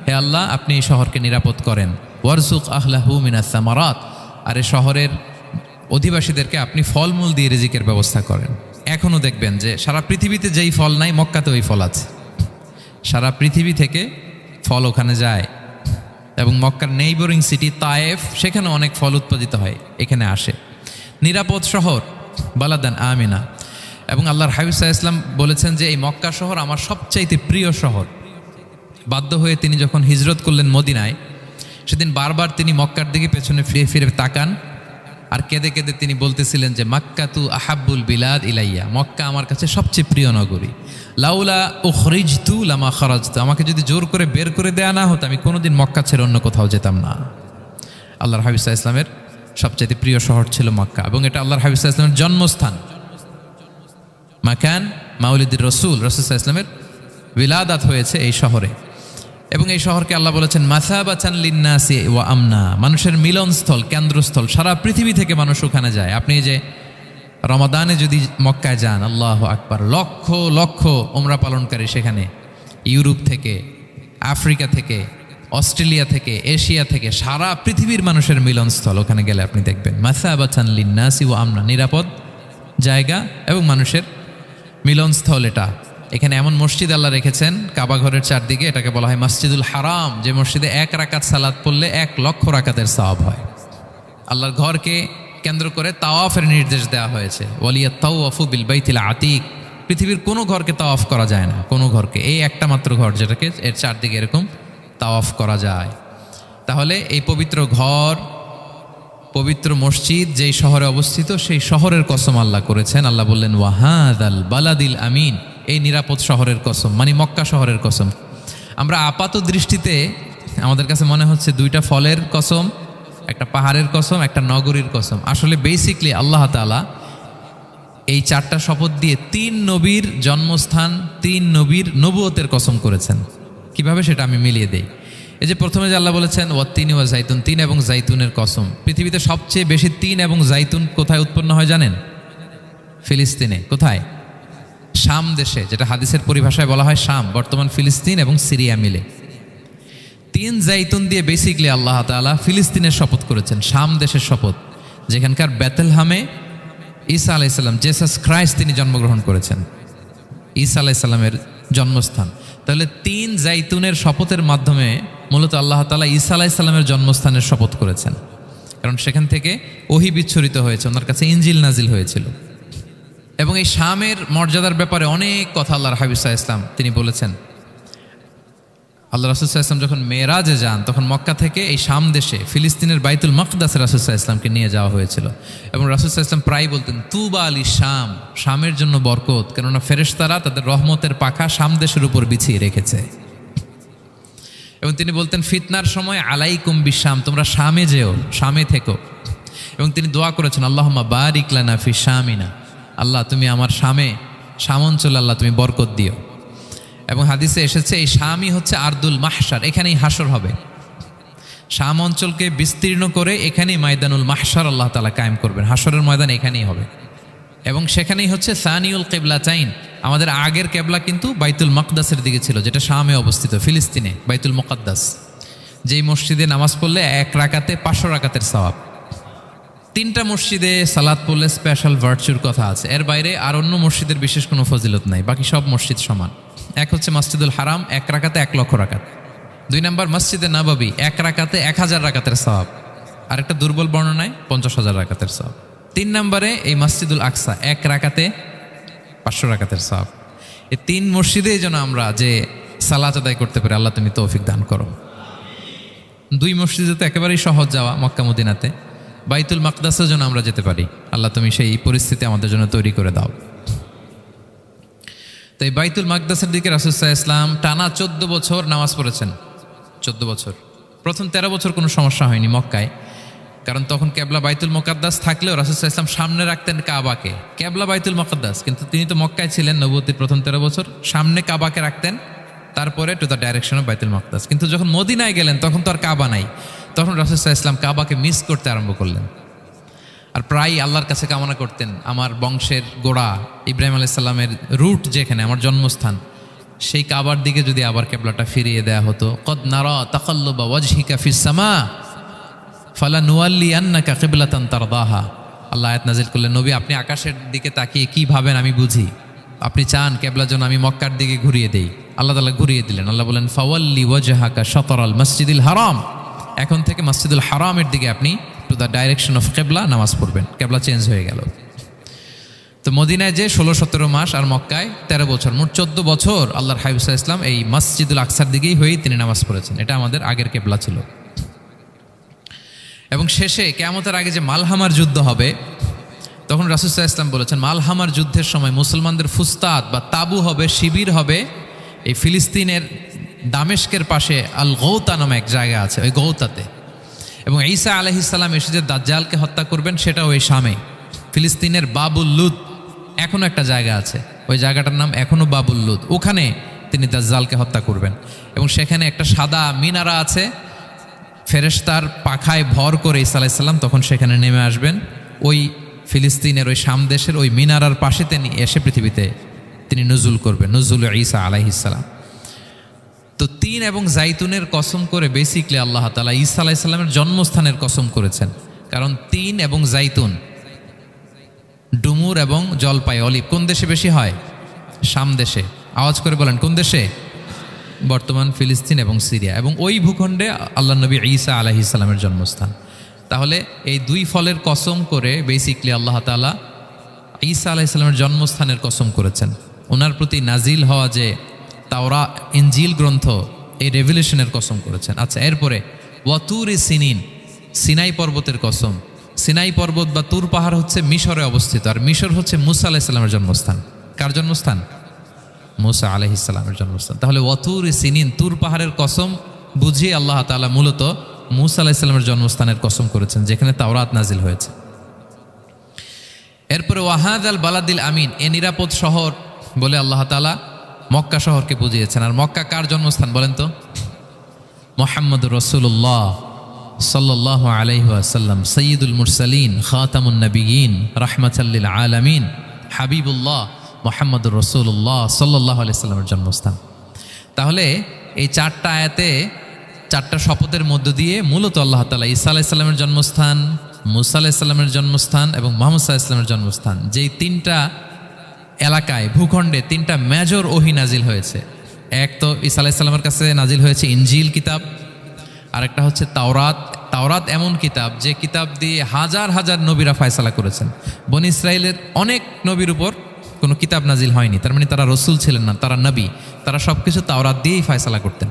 হে আল্লাহ আপনি এই শহরকে নিরাপদ করেন, ওয়ারযুক আহলাহু মিনাস সামারাত, আর এই শহরের অধিবাসীদেরকে আপনি ফলমূল দিয়ে রিজিকের ব্যবস্থা করেন। এখনও দেখবেন যে সারা পৃথিবীতে যেই ফল নাই মক্কাতে ওই ফল আছে, সারা পৃথিবী থেকে ফল ওখানে যায়। এবং মক্কার নেইবরিং সিটি তায়েফ, সেখানে অনেক ফল উৎপাদিত হয়, এখানে আসে। নিরাপদ শহর বালাদান আমিনা। এবং আল্লাহর হাবিব সাল্লাল্লাহু আলাইহি ওয়াসাল্লাম বলেছেন যে এই মক্কা শহর আমার সবচাইতে প্রিয় শহর। বাধ্য হয়ে তিনি যখন হিজরত করলেন মদিনায়, সেদিন বারবার তিনি মক্কার দিকে পেছনে ফিরে ফিরে তাকান, আর কেঁদে কেঁদে তিনি বলতেছিলেন যে মাক্কাতু আহাব্বুল বিলাদ ইলাইয়া, মক্কা আমার কাছে সবচেয়ে প্রিয় নগরী। লাউলা উখরিজতু লামা খারাজতু, আমাকে যদি জোর করে বের করে দেয়া না হতো আমি কোনোদিন মক্কা ছেড়ে অন্য কোথাও যেতাম না। আল্লাহর হাবিব সাল্লাল্লাহু আলাইহি ওয়াসাল্লামের সবচাইতে প্রিয় শহর ছিল মক্কা, এবং এটা আল্লাহর হাবিব সাল্লাল্লাহু আলাইহি ওয়াসাল্লামের জন্মস্থান। মাকান মাউলিদির রাসূল, রাসূল সাল্লাল্লাহু আলাইহি ওয়াসাল্লামের বিলাদাত হয়েছে এই শহরে। এবং এই শহরকে আল্লাহ বলেছেন মাসাবাতান লিন্নাসি ওয়া আমনা, মানুষের মিলনস্থল, কেন্দ্রস্থল, সারা পৃথিবী থেকে মানুষ ওখানে যায়। আপনি যে রমাদানে যদি মক্কায় যান, আল্লাহু আকবার, লক্ষ লক্ষ ওমরা পালনকারী সেখানে, ইউরোপ থেকে, আফ্রিকা থেকে, অস্ট্রেলিয়া থেকে, এশিয়া থেকে, সারা পৃথিবীর মানুষের মিলনস্থল। ওখানে গেলে আপনি দেখবেন মাসাবাতান লিন্নাসি ওয়া আমনা, নিরাপদ জায়গা এবং মানুষের মিলনস্থল। এটা এখানে এমন মসজিদ আল্লাহ রেখেছেন কাবা ঘরের চারদিকে, এটাকে বলা হয় মসজিদুল হারাম, যে মসজিদে 1 রাকাত সালাত পড়লে 1 লক্ষ রাকাতের সওয়াব হয়। আল্লাহর ঘরকে কেন্দ্র করে তাওয়াফের নির্দেশ দেওয়া হয়েছে, ওয়ালিয়া তাওয়াফু বিল বাইতিল আতিক। পৃথিবীর কোনো ঘরকে তাওয়াফ করা যায় না, কোনো ঘরকে, এই একটা মাত্র ঘর যেটাকে এর চারদিকে এরকম তাওয়াফ করা যায়। তাহলে এই পবিত্র ঘর, পবিত্র মসজিদ যেই শহরে অবস্থিত, সেই শহরের কসম আল্লাহ করেছেন। আল্লাহ বললেন ওয়াহাদাল বালাদিল আমিন, এই নিরাপদ শহরের কসম, মানে মক্কা শহরের কসম। আমরা আপাত দৃষ্টিতে আমাদের কাছে মনে হচ্ছে দুইটা ফলের কসম, একটা পাহাড়ের কসম, একটা নগরীর কসম। আসলে বেসিকলি আল্লাহ তাআলা এই 4টা শপথ দিয়ে 3 নবীর জন্মস্থান, 3 নবীর নবুয়তের কসম করেছেন। কিভাবে সেটা আমি মিলিয়ে দেই। এই যে প্রথমে যে আল্লাহ বলেছেন ওয়াত্তিনি ওয়া জাইতুন, 3 এবং জাইতুনের কসম। পৃথিবীতে সবচেয়ে বেশি 3 এবং জাইতুন কোথায় উৎপন্ন হয় জানেন? ফিলিস্তিনে। কোথায়? শাম দেশে, যেটা হাদিসের পরিভাষায় বলা হয় শাম, বর্তমান ফিলিস্তিন এবং সিরিয়া মিলে। 3 জাইতুন দিয়ে বেসিকলি আল্লাহ তাআলা ফিলিস্তিনের শপথ করেছেন, শাম দেশের শপথ, যেখানকার বেথলহামে ঈসা আলাইহিস সালাম, জেসাস ক্রাইস্ট, তিনি জন্মগ্রহণ করেছেন, ঈসা আলাইহিস সালামের জন্মস্থান। তাহলে 3 জাইতুনের শপথের মাধ্যমে মূলত আল্লাহ তাআলা ঈসা আলাইহিস সালামের জন্মস্থানের শপথ করেছেন, কারণ সেখান থেকে ওহী বিচ্ছুরিত হয়েছে, ওনার কাছে ইনজিল নাজিল হয়েছিল। এবং এই শামের মর্যাদার ব্যাপারে অনেক কথা আল্লাহর হাবিব সাল্লাল্লাহু আলাইহি ওয়াসাল্লাম তিনি বলেছেন। আল্লাহ রাসূল সাল্লাল্লাহু আলাইহি ওয়াসাল্লাম যখন মেরাজে যান, তখন মক্কা থেকে এই শাম দেশে ফিলিস্তিনের বাইতুল মাকদাসে রাসূল সাল্লাল্লাহু আলাইহি ওয়াসাল্লামকে নিয়ে যাওয়া হয়েছিল। এবং রাসূল সাল্লাল্লাহু আলাইহি ওয়াসাল্লাম প্রায় বলতেন তুবা আলি শাম, শামের জন্য বরকত, কেননা ফেরেশতারা তাদের রহমতের পাখা শাম দেশের উপর বিছিয়ে রেখেছে। এবং তিনি বলতেন ফিতনার সময় আলাইকুম বিশাম, তোমরা শামে যেও, শামে থেকো। এবং তিনি দোয়া করেছেন আল্লাহুম্মা বারিক লানা ফি শামিনা, আল্লাহ তুমি আমার শাম অঞ্চলে আল্লাহ তুমি বরকত দিও। এবং হাদিসে এসেছে এই শামই হচ্ছে আরদুল মাহশার, এখানেই হাসর হবে। শাম অঞ্চলকে বিস্তীর্ণ করে এখানেই ময়দানুল মাহশার আল্লাহ তাআলা কায়েম করবেন, হাসরের ময়দান এখানেই হবে। এবং সেখানেই হচ্ছে সানিউল কিবলাতাইন, আমাদের আগের কেবলা কিন্তু বাইতুল মাকদাসের দিকে ছিল, যেটা শামে অবস্থিত, ফিলিস্তিনে বাইতুল মুকাদ্দাস, যেই মসজিদে নামাজ পড়লে 1 রাকাতে 500 রাকাতের সওয়াব। 3টা মসজিদে সালাত পড়লে স্পেশাল ভার্চুর কথা আছে, এর বাইরে আর অন্য মসজিদের বিশেষ কোনো ফজিলত নাই, বাকি সব মসজিদ সমান। এক হচ্ছে মসজিদুল হারাম, 1 রাকাতে 1 লক্ষ রাকাত। 2 নম্বর মসজিদে নববী, 1 রাকাতে 1000 রাকাতের সওয়াব, আর একটা দুর্বল বর্ণনায় 50,000 রাকাতের সওয়াব। 3 নম্বরে এই মসজিদুল আকসা, 1 রাকাতে 500 রাকাতের সওয়াব। এই 3 মসজিদে যেন আমরা যে সালাত আদায় করতে পারি, আল্লাহ তুমি তৌফিক দান করো। 2 মসজিদে তো একেবারেই সহজ যাওয়া, মক্কা মদিনাতে। বাইতুল মাকদাসে যেন আমরা যেতে পারি, আল্লাহ তুমি সেই পরিস্থিতি আমাদের জন্য তৈরি করে দাও। তো এই বাইতুল মাকদাসের দিকে রাসূল সাল্লাল্লাহু আলাইহি ওয়াসাল্লাম টানা 14 বছর নামাজ পড়েছেন। 14 বছর। প্রথম 13 বছর কোনো সমস্যা হয়নি মক্কায়, কারণ তখন কেবলা বাইতুল মুকাদ্দাস থাকলেও রাসূল সাল্লাল্লাহু আলাইহি ওয়াসাল্লাম সামনে রাখতেন কাবাকে, কেবলা বাইতুল মুকাদ্দাস, কিন্তু তিনি তো মক্কায় ছিলেন নবুয়তির প্রথম 13 বছর, সামনে কাবাকে রাখতেন, তারপরে টু দ্য ডাইরেকশন অফ বাইতুল মুকাদ্দাস। কিন্তু যখন মদিনায় গেলেন তখন তো আর কাবা নাই, তখন রাসূল সাল্লাল্লাহু আলাইহি ওয়াসাল্লাম কাবাকে মিস করতে আরম্ভ করলেন। আর প্রায় আল্লাহর কাছে কামনা করতেন আমার বংশের গোড়া ইব্রাহিম আলাইহিস সালামের রুট যেখানে, আমার জন্মস্থান, সেই কাবার দিকে যদি আবার কেবলাটা ফিরিয়ে দেয়া হতো। কদ নারা তাকাল্লুবা ওয়াজহিকা ফিস সামা ফালানুওয়াল্লিয়ান্নাকা কিবলাতান তারদাহা। আল্লাহ আয়াত নাযিল করলেন, নবী আপনি আকাশের দিকে তাকিয়ে কি ভাবেন আমি বুঝি, আপনি চান কেবলা যেন আমি মক্কার দিকে ঘুরিয়ে দেই। আল্লাহ তাআলা ঘুরিয়ে দিলেন। আল্লাহ বলেন ফাওয়াল্লি ওয়াজহাকা শাতরাল মসজিদিল হারাম, এখন থেকে মসজিদুল হারামের দিকে আপনি টু দ্য ডাইরেকশন অফ কেবলা নামাজ পড়বেন। কেবলা চেঞ্জ হয়ে গেল। তো মদিনায় যে 16-17 মাস আর মক্কায় 13 বছর, মোট 14 বছর আল্লাহর হাবিব সাল্লাল্লাহু আলাইহি ওয়াসাল্লাম এই মসজিদুল আকসার দিকেই হয়েই তিনি নামাজ পড়েছেন। এটা আমাদের আগের কেবলা ছিল। এবং শেষে কিয়ামতের আগে যে মালহামার যুদ্ধ হবে, তখন রাসূল সাল্লাল্লাহু আলাইহি ওয়াসাল্লাম বলেছেন মালহামার যুদ্ধের সময় মুসলমানদের ফুস্তাদ বা তাবু হবে, শিবির হবে এই ফিলিস্তিনের দামেস্কের পাশে আল গৌতা নামে এক জায়গা আছে, ওই গৌতাতে। এবং ঈসা আলাইহিস সালাম এসে যে দাজ্জালকে হত্যা করবেন সেটাও ওই শামে, ফিলিস্তিনের বাবুল লুদ এখনো একটা জায়গা আছে, ওই জায়গাটার নাম এখনো বাবুল লুদ। ওখানে তিনি দাজ্জালকে হত্যা করবেন। এবং সেখানে একটা সাদা মিনারা আছে, ফেরেশতার পাখায় ভর করে ঈসা আলাইহিস সালাম তখন সেখানে নেমে আসবেন। ওই ফিলিস্তিনের ওই শাম দেশের ওই মিনারার পাশে তিনি এসে পৃথিবীতে তিনি নজুল করবেন, নজুল ঈসা আলাইহিস সালাম। তো তিন এবং জাইতুনের কসম করে বেসিকলি আল্লাহ তাআলা ঈসা আলাইহিস সালামের জন্মস্থানের কসম করেছেন। কারণ তিন এবং জাইতুন, ডুমুর এবং জলপাই, অলিভ কোন দেশে বেশি হয়? শাম দেশে। আওয়াজ করে বলেন কোন দেশে? বর্তমান ফিলিস্তিন এবং সিরিয়া, এবং ওই ভূখণ্ডে আল্লাহ নবী ঈসা আলাইহিস সালামের জন্মস্থান। তাহলে এই দুই ফলের কসম করে বেসিকলি আল্লাহ তাআলা ঈসা আলাইহিস সালামের জন্মস্থানের কসম করেছেন। ওনার প্রতি নাজিল হওয়া যে তাওরাত ইনজিল গ্রন্থ, এই রেভিলেশনের কসম করেছেন। আচ্ছা, এরপরে ওয়াতুর সিনিন, সিনাই পর্বতের কসম। সিনাই পর্বত বা তুর পাহাড় হচ্ছে মিশরে অবস্থিত, আর মিশর হচ্ছে মুসা আলাইহিস সালামের জন্মস্থান। কার জন্মস্থান? মুসা আলাইহিস সালামের জন্মস্থান। তাহলে ওয়াতুর সিনিন, তুর পাহাড়ের কসম বুঝিয়ে আল্লাহ তাআলা মূলত মুসা আলাইহিস সালামের জন্মস্থানের কসম করেছেন, যেখানে তাওরাত নাজিল হয়েছে। এরপরে ওয়াহাদাল বালাদিল আমিন, এ নিরাপদ শহর বলে আল্লাহ তাআলা মক্কা শহরকে বুঝিয়েছেন। আর মক্কা কার জন্মস্থান বলেন তো? মুহাম্মদুর রাসূলুল্লাহ সাল্লাল্লাহু আলাইহি ওয়াসাল্লাম, সাইয়্যিদুল মুরসালিন, খাতামুন নবিয়্যিন, রাহমাতাল লিল আলামিন, হাবিবুল্লাহ মুহাম্মদুর রাসূলুল্লাহ সাল্লাল্লাহু আলাইহি ওয়াসাল্লামের জন্মস্থান। তাহলে এই চারটা আয়াতে, চারটা শপথের মধ্য দিয়ে মূলত আল্লাহ তাআলা ঈসা আলাইহিস সালামের জন্মস্থান, মুসা আলাইহিস সালামের জন্মস্থান এবং মুহাম্মদ সাল্লাল্লাহু আলাইহি ওয়াসাল্লামের জন্মস্থান, যেই তিনটা এলাকায়, ভূখণ্ডে তিনটা মেজর ওহী নাজিল হয়েছে। এক তো ঈসা আলাইহিস সালামের কাছে নাজিল হয়েছে ইনজিল কিতাব, আরেকটা হচ্ছে তাওরাত। তাওরাত এমন কিতাব যে কিতাব দিয়ে হাজার হাজার নবীরা ফয়সালা করেছেন। বনি ইসরাইলের অনেক নবীর উপর কোনো কিতাব নাজিল হয়নি, তার মানে তারা রসুল ছিলেন না, তারা নবী, তারা সব কিছু তাওরাত দিয়েই ফয়সালা করতেন।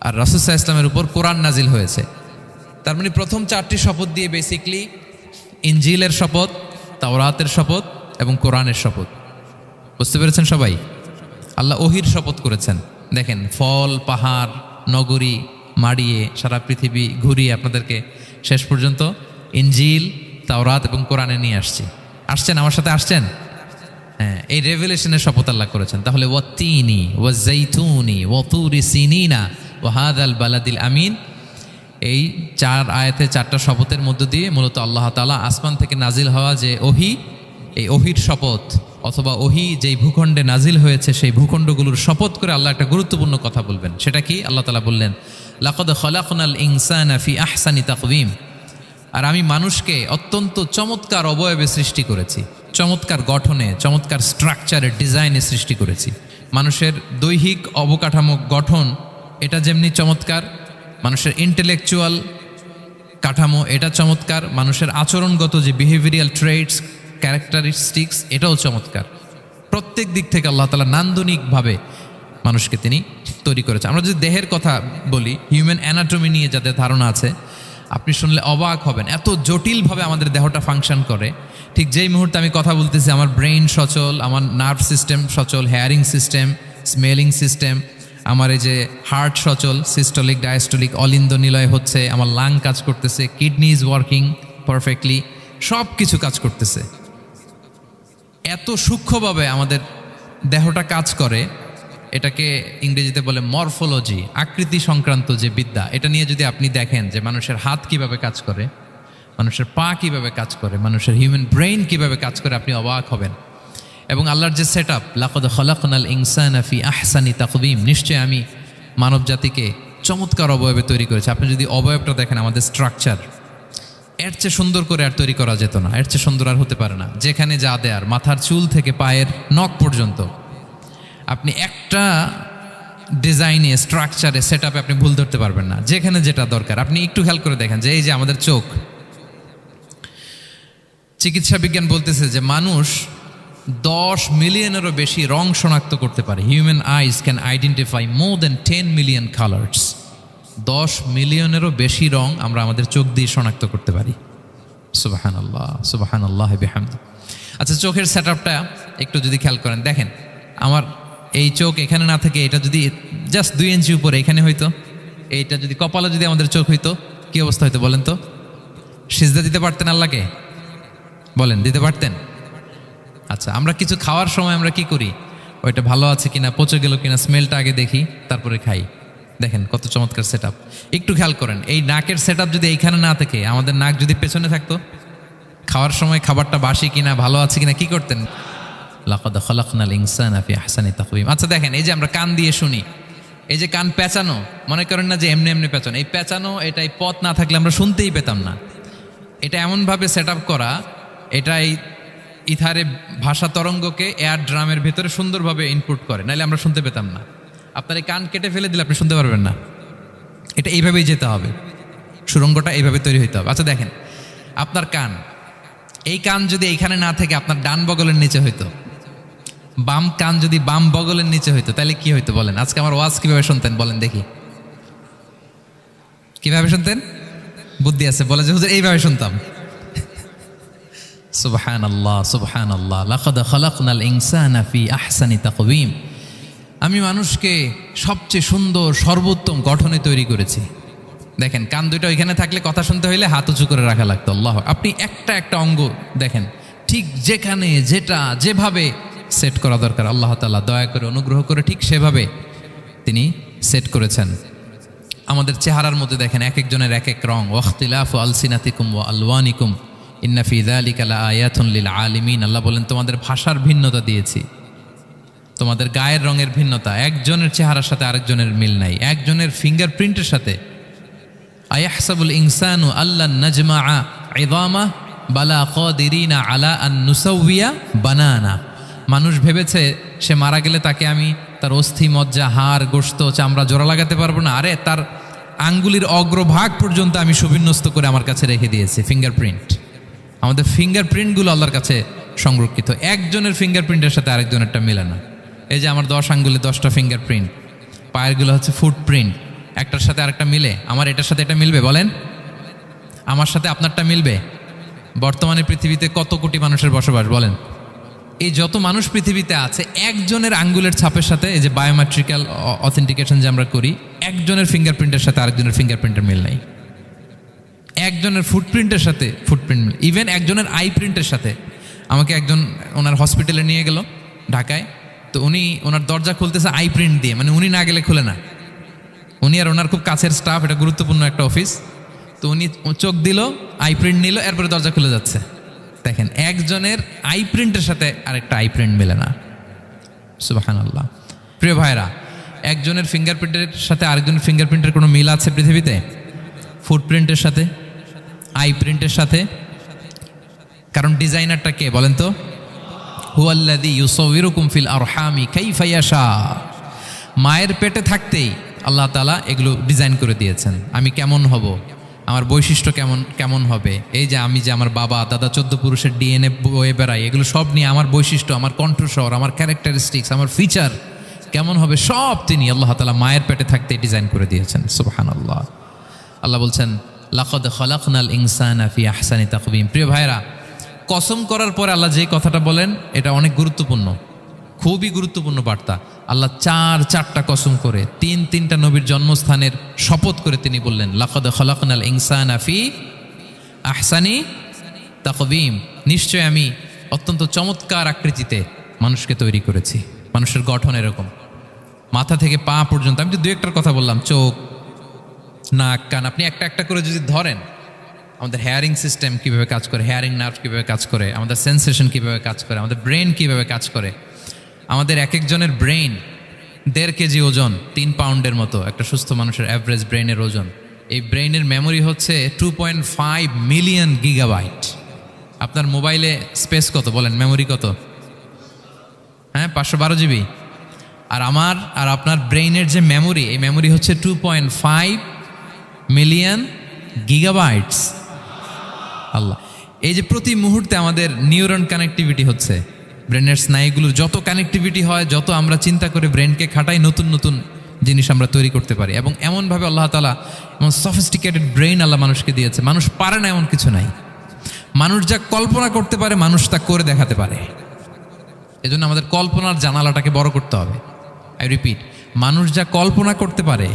আর রাসূল সাল্লাল্লাহু আলাইহি ওয়াসাল্লামের উপর কোরআন নাজিল হয়েছে। তার মানে প্রথম চারটি শপথ দিয়ে বেসিকলি ইনজিলের শপথ, তাওরাতের শপথ এবং কোরআনের শপথ। বুঝতে পেরেছেন সবাই? আল্লাহ ওহির শপথ করেছেন। দেখেন, ফল, পাহাড়, নগরী মাড়িয়ে সারা পৃথিবী ঘুরিয়ে আপনাদেরকে শেষ পর্যন্ত ইনজিল, তাওরাত এবং কোরআনে নিয়ে আসছি। আসছেন আমার সাথে? আসছেন? হ্যাঁ, এই রেভেলেশনের শপথ আল্লাহ করেছেন। তাহলে ওয়াত্তিনি ওয়াজাইতুনি ওয়াতুরি সিনিনা ওয়াহাদাল বালাদিল আমিন, এই চার আয়াতে চারটা শপথের মধ্য দিয়ে মূলত আল্লাহ তাআলা আসমান থেকে নাজিল হওয়া যে ওহী, এই ওহির শপথ অথবা ওহী যেই ভূখণ্ডে নাজিল হয়েছে সেই ভূখণ্ডগুলোর শপথ করে আল্লাহ একটা গুরুত্বপূর্ণ কথা বলবেন। সেটা কি? আল্লাহ তাআলা বললেন, লাকাদ খালাকনাল ইনসানা ফি আহসানি তাকওয়িম, আর আমি মানুষকে অত্যন্ত চমৎকার অবয়বে সৃষ্টি করেছি, চমৎকার গঠনে, চমৎকার স্ট্রাকচারে, ডিজাইনে সৃষ্টি করেছি। মানুষের দৈহিক অবকাঠামো গঠন এটা যেমনি চমৎকার, মানুষের ইন্টেলেকচুয়াল কাঠামো এটা চমৎকার, মানুষের আচরণগত যে বিহেভিয়ারাল ট্রেটস, ক্যারেক্টারিস্টিক্স এটাও চমৎকার। প্রত্যেক দিক থেকে আল্লাহ তাআলা নান্দনিকভাবে মানুষকে তিনি তৈরি করেছে। আমরা যদি দেহের কথা বলি, হিউম্যান অ্যানাটমি নিয়ে যাদের ধারণা আছে, আপনি শুনলে অবাক হবেন, এত জটিলভাবে আমাদের দেহটা ফাংশন করে। ঠিক যেই মুহূর্তে আমি কথা বলতেছি আমার ব্রেইন সচল, আমার নার্ভ সিস্টেম সচল, হেয়ারিং সিস্টেম, স্মেলিং সিস্টেম, আমার এই যে হার্ট সচল, সিস্টোলিক, ডায়াস্টোলিক, অলিন্দ নিলয় হচ্ছে, আমার লাং কাজ করতেছে, কিডনি ইজ ওয়ার্কিং পারফেক্টলি, সব কিছু কাজ করতেছে। এত সূক্ষ্মভাবে আমাদের দেহটা কাজ করে, এটাকে ইংরেজিতে বলে মরফোলজি, আকৃতি সংক্রান্ত যে বিদ্যা। এটা নিয়ে যদি আপনি দেখেন যে মানুষের হাত কিভাবে কাজ করে, মানুষের পা কিভাবে কাজ করে, মানুষের হিউম্যান ব্রেইন কিভাবে কাজ করে, আপনি অবাক হবেন। এবং আল্লাহর যে সেট আপ, লাকাদ খালাকনাল ইনসানা ফি আহসানি তাকওয়িম, নিশ্চয়ই আমি মানব জাতিকে চমৎকার অবয়বে তৈরি করেছি। আপনি যদি অবয়বটা দেখেন, আমাদের স্ট্রাকচার, এর চেয়ে সুন্দর করে আর তৈরি করা যেত না, এর চেয়ে সুন্দর আর হতে পারে না। যেখানে যা দেয়ার, মাথার চুল থেকে পায়ের নখ পর্যন্ত, আপনি একটা ডিজাইনে, স্ট্রাকচারে, সেট আপে আপনি ভুল ধরতে পারবেন না। যেখানে যেটা দরকার, আপনি একটু খেয়াল করে দেখেন যে এই যে আমাদের চোখ, চিকিৎসা বিজ্ঞান বলতেছে যে মানুষ 10 মিলিয়নেরও বেশি রং শনাক্ত করতে পারে। Human eyes can identify more than 10 million colours. 10 মিলিয়নেরও বেশি রং আমরা আমাদের চোখ দিয়ে শনাক্ত করতে পারি। সুবহানাল্লাহ, সুবহানাল্লাহ বিহামদি। আচ্ছা, চোখের সেট আপটা একটু যদি খেয়াল করেন, দেখেন আমার এই চোখ এখানে না থেকে এটা যদি জাস্ট 2 ইঞ্চি উপরে এখানে হইতো, এইটা যদি কপালে যদি আমাদের চোখ হইতো, কি অবস্থা হইতো বলেন তো? সিজদা দিতে পারতেন আল্লাহকে? বলেন, দিতে পারতেন? আচ্ছা, আমরা কিছু খাওয়ার সময় আমরা কি করি? ওইটা ভালো আছে কিনা, পচে গেল কিনা, স্মেলটা আগে দেখি, তারপরে খাই। দেখেন কত চমৎকার সেট আপ। একটু খেয়াল করেন, এই নাকের সেট আপ যদি এইখানে না থাকে, আমাদের নাক যদি পেছনে থাকতো, খাওয়ার সময় খাবারটা বাসি কিনা, ভালো আছে কিনা কি করতেন? লাকাদ খালাকনাল ইনসানা ফি আহসানি তাকওয়িম। আচ্ছা দেখেন, এই যে আমরা কান দিয়ে শুনি, এই যে কান পেঁচানো, মনে করেন না যে এমনি এমনি পেঁচানো, এই পেঁচানো, এটা এই পথ না থাকলে আমরা শুনতেই পেতাম না। এটা এমনভাবে সেট আপ করা, এটা এই ইথারে ভাষা তরঙ্গকে এয়ার ড্রামের ভেতরে সুন্দরভাবে ইনপুট করে, নাহলে আমরা শুনতে পেতাম না। আপনার এই কান কেটে ফেলে দিলে আপনি শুনতে পারবেন না। এটা এইভাবেই যেতে হবে, সুরঙ্গটা এইভাবে তৈরি হইতে হবে। আচ্ছা দেখেন, আপনার কান, এই কান যদি এইখানে না থেকে আপনার ডান বগলের নিচে হইতো, বাম কান যদি বাম বগলের নিচে হইতো, তাহলে কি হইতো বলেন? আজকে আমার ওয়াজ কিভাবে শুনতেন বলেন দেখি, কিভাবে শুনতেন? বুদ্ধি আছে বলে যে হুজুর এইভাবে শুনতাম। সুবহানাল্লাহ, সুবহানাল্লাহ। লাকাদ খালাকনাল ইনসানা ফি আহসানি তাকওয়িম। আমি মানুষকে সবচেয়ে সুন্দর সর্বোত্তম গঠনে তৈরি করেছি। দেখেন, কান দুইটা ওইখানে থাকলে কথা শুনতে হইলে হাত উঁচু করে রাখা লাগতো। আল্লাহ, আপনি একটা একটা অঙ্গ দেখেন, ঠিক যেখানে যেটা যেভাবে সেট করা দরকার, আল্লাহ তাআলা দয়া করে অনুগ্রহ করে ঠিক সেভাবে তিনি সেট করেছেন। আমাদের চেহারার মধ্যে দেখেন এক একজনের এক এক রং। ওয়াখতিলাফু আলসিনাতিকুম ওয়া আলওয়ানিকুম ইন্না ফি যালিকা লাআয়াতুন লিল আলিমিন। আল্লাহ বলেন, তোমাদের ভাষার ভিন্নতা দিয়েছি, তোমাদের গায়ের রঙের ভিন্নতা, একজনের চেহারার সাথে আরেকজনের মিল নাই, একজনের ফিঙ্গারপ্রিন্টের সাথে। আয়াহসাবুল ইনসানু আল্লান নাজমাআ ইযামা বালা কাদিরিনা আলা আন নুসাউইয়া বানানা। মানুষ ভেবেছে সে মারা গেলে তাকে আমি তার অস্থি, মজ্জা, হাড়, গোশত, চামড়া জোড়া লাগাতে পারবো না। আরে তার আঙ্গুলির অগ্রভাগ পর্যন্ত আমি সুবিন্যস্ত করে আমার কাছে রেখে দিয়েছি, ফিঙ্গারপ্রিন্ট। আমাদের ফিঙ্গারপ্রিন্টগুলো আল্লাহর কাছে সংরক্ষিত, একজনের ফিঙ্গারপ্রিন্টের সাথে আরেকজনেরটা মিলে না। এই যে আমার 10 আঙ্গুলে 10টা ফিঙ্গারপ্রিন্ট, পায়েরগুলো হচ্ছে ফুটপ্রিন্ট, একটার সাথে আরেকটা মিলে। আমার এটার সাথে এটা মিলবে বলেন? আমার সাথে আপনারটা মিলবে? বর্তমানে পৃথিবীতে কত কোটি মানুষের বসবাস বলেন? এই যত মানুষ পৃথিবীতে আছে, একজনের আঙ্গুলের ছাপের সাথে, এই যে বায়োমেট্রিক্যাল অথেন্টিকেশন যে আমরা করি, একজনের ফিঙ্গারপ্রিন্টের সাথে আরেকজনের ফিঙ্গারপ্রিন্টের মিল নাই। একজনের ফুটপ্রিন্টের সাথে ফুটপ্রিন্ট মিল, ইভেন একজনের আই প্রিন্টের সাথে। আমাকে একজন ওনার হসপিটালে নিয়ে গেল ঢাকায়, তো উনি ওনার দরজা খুলতেছে আই প্রিন্ট দিয়ে, মানে উনি না গেলে খুলে না। উনি আর ওনার খুব কাছের স্টাফ, এটা গুরুত্বপূর্ণ একটা অফিস। তো উনি চোখ দিল, আই প্রিন্ট নিল, এরপরে দরজা খুলে যাচ্ছে। দেখেন, একজনের আই প্রিন্টের সাথে আরেকটা আই প্রিন্ট মেলে না। সুবহানাল্লাহ। প্রিয় ভাইরা, একজনের ফিঙ্গারপ্রিন্টের সাথে আরেকজনের ফিঙ্গারপ্রিন্টের কোনো মিল আছে পৃথিবীতে? ফুটপ্রিন্টের সাথে, আই প্রিন্টের সাথে। কারণ ডিজাইনারটা কে বলেন তো? হুয়াল্লাযী ইউসাউবিরুকুম ফিল আরহামি কাইফা ইয়াশা। মায়ের পেটে থাকতেই আল্লাহ তাআলা এগুলো ডিজাইন করে দিয়েছেন। আমি কেমন হব, আমার বৈশিষ্ট্য কেমন হবে, এই যে আমি যে আমার বাবা দাদা 14 পুরুষের ডিএনএ বয়ে বেড়াই, এগুলো সব নিয়ে আমার বৈশিষ্ট্য, আমার কণ্ঠস্বর, আমার ক্যারেক্টারিস্টিক্স, আমার ফিচার কেমন হবে, সব তিনি আল্লাহ তাআলা মায়ের পেটে থাকতে ডিজাইন করে দিয়েছেন। সুবহানাল্লাহ। আল্লাহ বলছেন, লাকাদ খালাকনাল ইনসানা ফি আহসানি তাকওয়িম। প্রিয় ভাইরা, কসম করার পরে আল্লাহ যে কথাটা বলেন, এটা অনেক গুরুত্বপূর্ণ, খুবই গুরুত্বপূর্ণ বার্তা। আল্লাহ চারটা কসম করে, তিনটা নবীর জন্মস্থানের শপথ করে তিনি বললেন, লাকাদ খালাকনাল ইনসানা ফি আহসানি তাকওয়িম। নিশ্চয় আমি অত্যন্ত চমৎকার আকৃতিতে মানুষকে তৈরি করেছি। মানুষের গঠন এরকম, মাথা থেকে পা পর্যন্ত। আমি তো দু একটার কথা বললাম, চোখ, নাক, কান, আপনি একটা একটা করে যদি ধরেন, আমাদের হেয়ারিং সিস্টেম কীভাবে কাজ করে, হেয়ারিং নার্ভ কীভাবে কাজ করে, আমাদের সেন্সেশন কীভাবে কাজ করে, আমাদের ব্রেন কীভাবে কাজ করে। আমাদের এক একজনের ব্রেন 1.5 কেজি ওজন, 3 পাউন্ডের মতো একটা সুস্থ মানুষের অ্যাভারেজ ব্রেনের ওজন। এই ব্রেনের মেমোরি হচ্ছে 2.5 মিলিয়ন গিগাবাইট। আপনার মোবাইলে স্পেস কত বলেন, মেমোরি কত? হ্যাঁ, 512 জিবি। আর আমার আর আপনার ব্রেইনের যে মেমোরি, এই মেমোরি হচ্ছে 2.5 মিলিয়ন গিগাবাইটস। আল্লাহ, এই যে প্রতি মুহূর্তে আমাদের নিউরন কানেক্টিভিটি হচ্ছে, ব্রেনের স্নায়ুগুলোর যত কানেক্টিভিটি হয়, যত আমরা চিন্তা করে ব্রেনকে খাটাই, নতুন নতুন জিনিস আমরা তৈরি করতে পারি। এবং এমনভাবে আল্লাহ তাআলা এমন সফিস্টিকেটেড ব্রেইন আল্লাহ মানুষকে দিয়েছে, মানুষ পারে না এমন কিছু নাই। মানুষ যা কল্পনা করতে পারে, মানুষ তা করে দেখাতে পারে। এজন্য আমাদের কল্পনার জানালাটাকে বড় করতে হবে। আই রিপিট, মানুষ যা কল্পনা করতে পারে,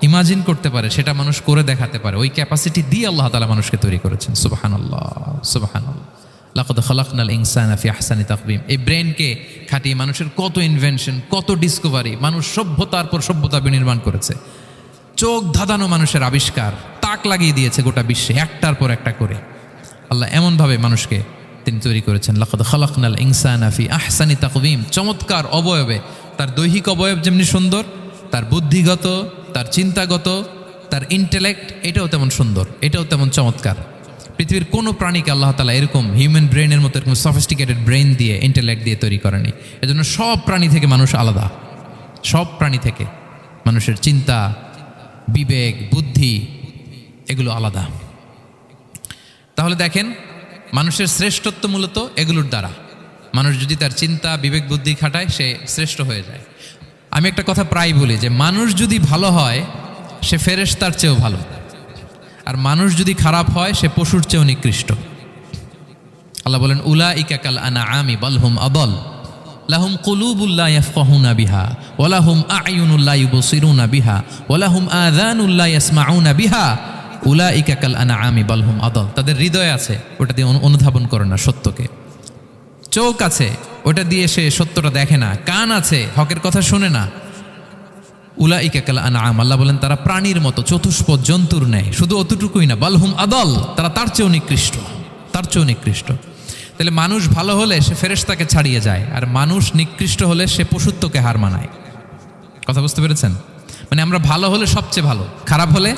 ইমাজিন করতে পারে, সেটা মানুষ করে দেখাতে পারে। ওই ক্যাপাসিটি দিয়ে আল্লাহ তাআলা মানুষকে তৈরি করেছেন। সুবহানাল্লাহ, সুবহানাল্লাহ। লাকাদ খালাকনাল ইনসানা ফি আহসানি তাকওয়িম। এই ব্রেনকে খাটিয়ে মানুষের কত ইনভেনশন, কত ডিসকভারি, মানুষ সভ্যতার পর সভ্যতা বিনির্মাণ করেছে। চোখ ধাঁধানো মানুষের আবিষ্কার, তাক লাগিয়ে দিয়েছে গোটা বিশ্বে একটার পর একটা করে। আল্লাহ এমনভাবে মানুষকে তিনি তৈরি করেছেন, লাকাদ খালাকনাল ইনসানা ফি আহসানি তাকওয়িম। চমৎকার অবয়বে, তার দৈহিক অবয়ব যেমনি সুন্দর, তার বুদ্ধিগত, তার চিন্তাগত, তার ইন্টেলেক্ট, এটাও তেমন সুন্দর, এটাও তেমন চমৎকার। পৃথিবীর কোনো প্রাণীকে আল্লাহ তাআলা এরকম হিউম্যান ব্রেনের মতো এরকম সফিস্টিকেটেড ব্রেন দিয়ে, ইন্টেলেক্ট দিয়ে তৈরি করেনি। এজন্য সব প্রাণী থেকে মানুষ আলাদা। সব প্রাণী থেকে মানুষের চিন্তা, বিবেক, বুদ্ধি এগুলো আলাদা। তাহলে দেখেন, মানুষের শ্রেষ্ঠত্ব মূলত এগুলোর দ্বারা। মানুষ যদি তার চিন্তা, বিবেক, বুদ্ধি খাটায়, সে শ্রেষ্ঠ হয়ে যায়। আমি একটা কথা প্রায় বলি যে মানুষ যদি ভালো হয় সে ফেরেশতার চেয়েও ভালো, আর মানুষ যদি খারাপ হয় সে পশুর চেয়েও নিকৃষ্ট। আল্লাহ বলেন, উলাইকা কাল আনআমি বাল হুম আদাল লাহুম কুলুবুল লা ইয়াফকাহুনা বিহা ওয়া লাহুম আ'য়ুনুল লা ইউবসিরুনা বিহা ওয়া লাহুম আযানুল লা ইয়াসমাউনা বিহা উলাইকা কাল আনআমি বাল হুম আদাল। তাদের হৃদয় আছে, ওটা দিয়ে অনুধাবন করে না সত্যকে। চোখ আছে, ওটা দিয়ে সে সত্যটা দেখে না। কান আছে, হকের কথা শোনে না। উলাইকা কাল আনআম, আল্লাহ বলেন তারা প্রাণীর মতো, চতুষ্পদ জন্তুর ন্যায়। শুধু অতটুকুই না, বাল হুম আদাল, তারা তার চেয়েও নিকৃষ্ট, তার চেয়েও নিকৃষ্ট। তাহলে মানুষ ভালো হলে সে ফেরেশতাকে ছাড়িয়ে যায়, আর মানুষ নিকৃষ্ট হলে সে পশুত্বকে হার মানায়। কথা বুঝতে পেরেছেন? মানে আমরা ভালো হলে সবচেয়ে ভালো, খারাপ হলে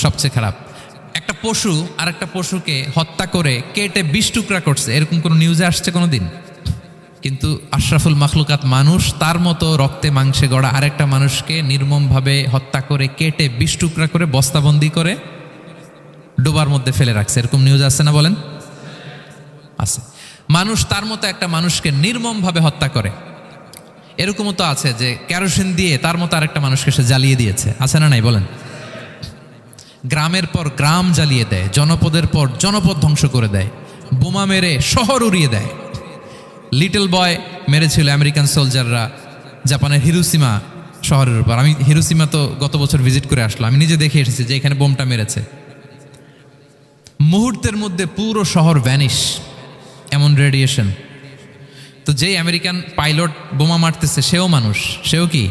সবচেয়ে খারাপ। একটা পশু আর একটা পশুকে হত্যা করে কেটে 20 টুকরা করছে, এরকম কোনো নিউজে আসছে কোনো দিন? কিন্তু আশরাফুল মাখলুকাত মানুষ তার মতো রক্তে মাংসে গড়া আরেকটা মানুষকে নির্মমভাবে হত্যা করে কেটে 20 টুকরা করে বস্তাবন্দি করে ডোবার মধ্যে ফেলে রাখছে, এরকম নিউজ আছে না বলেন? আছে। মানুষ তার মতো একটা মানুষকে নির্মমভাবে হত্যা করে। এরকমও তো আছে যে কেরোসিন দিয়ে তার মতো আরেকটা মানুষকে সে জ্বালিয়ে দিয়েছে, আছে না নাই বলেন? গ্রামের পর গ্রাম জ্বালিয়ে দেয়, জনপদের পর জনপদ ধ্বংস করে দেয়, বোমা মেরে শহর উড়িয়ে দেয়। লিটল বয় মেরেছিল আমেরিকান সোলজাররা জাপানের হিরোশিমা শহরের উপর। আমি হিরোশিমা তো গত বছর ভিজিট করে আসলাম, আমি নিজে দেখে এসেছি যে এখানে বোমটা মেরেছে। মুহূর্তের মধ্যে পুরো শহর ভ্যানিশ, এমন রেডিয়েশন। তো যেই আমেরিকান পাইলট বোমা মারতেছে সেও মানুষ, সেও কি?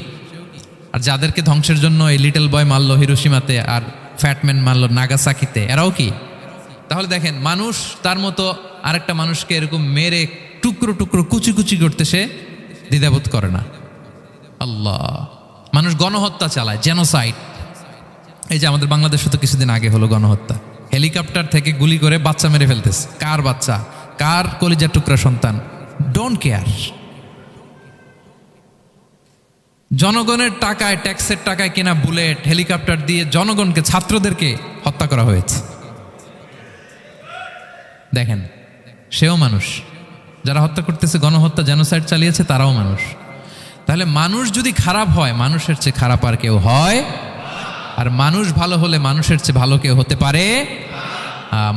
আর যাদেরকে ধ্বংসের জন্য এই লিটল বয় মারলো হিরোশিমাতে আর ফ্যাটম্যান মারলো নাগাসাকিতে, এরাও কি? তাহলে দেখেন, মানুষ তার মতো আরেকটা মানুষকে এরকম মেরে টুকরো টুকরো কুচি কুচি করতে সে দ্বিধাবোধ করে না। আল্লাহ, মানুষ গণহত্যা চালায়, জেনোসাইড। এই যে আমাদের বাংলাদেশে তো কিছুদিন আগে হলো গণহত্যা, হেলিকপ্টার থেকে গুলি করে বাচ্চা মেরে ফেলতেছে। কার বাচ্চা, কার কলিজার টুকরা সন্তান, ডোন্ট কেয়ার। জনগণের টাকায়, ট্যাক্সের টাকায় কেনা বুলেট, হেলিকপ্টার দিয়ে জনগণকে, ছাত্রদেরকে হত্যা করা হয়েছে। দেখেন, সেও মানুষ। যারা হত্যা করতেছে, গণহত্যা, জেনোসাইড চালিয়েছে, তারাও মানুষ। তাহলে মানুষ যদি খারাপ হয়, মানুষের চেয়ে খারাপ আর কেউ হয়? আর মানুষ ভালো হলে মানুষের চেয়ে ভালো কেউ হতে পারে?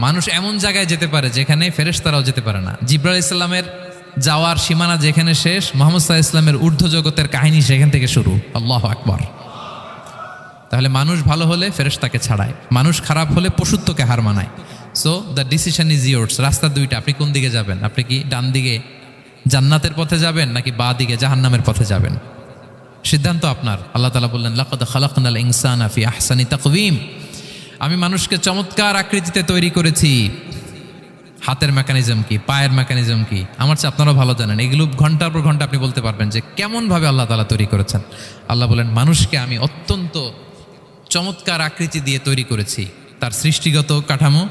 মানুষ এমন জায়গায় যেতে পারে যেখানে ফেরেশতারাও যেতে পারে না। জিবরাইল আলাইহিস সালামের যাওয়ার সীমানা যেখানে শেষ, মুহাম্মদ সাল্লাল্লাহু আলাইহি ওয়াসাল্লামের ঊর্ধ্ব জগতের কাহিনী সেখান থেকে শুরু। আল্লাহু আকবার। তাহলে মানুষ ভালো হলে ফেরেশতাকে ছাড়ায়, মানুষ খারাপ হলে পশুত্বকে হার মানায়। So the decision is yours. রাস্তা দুইটা, আপনি কোন দিকে যাবেন? আপনি কি ডান দিকে জান্নাতের পথে যাবেন নাকি বাঁ দিকে জাহান্নামের পথে যাবেন? সিদ্ধান্ত আপনার। আল্লাহ তাআলা বললেন, লাকাদ খালাকনাল ইনসানা ফি আহসানি তাকওয়িম। আমি মানুষকে চমৎকার আকৃতিতে তৈরি করেছি। হাতের মেকানিজম কি, পায়ের মেকানিজম কি, আমার চেয়ে আপনারাও ভালো জানেন। এগুলো ঘন্টার পর ঘন্টা আপনি বলতে পারবেন যে কেমনভাবে আল্লাহ তাআলা তৈরি করেছেন। আল্লাহ বলেন, মানুষকে আমি অত্যন্ত চমৎকার আকৃতি দিয়ে তৈরি করেছি। তার সৃষ্টিগত কাঠামো,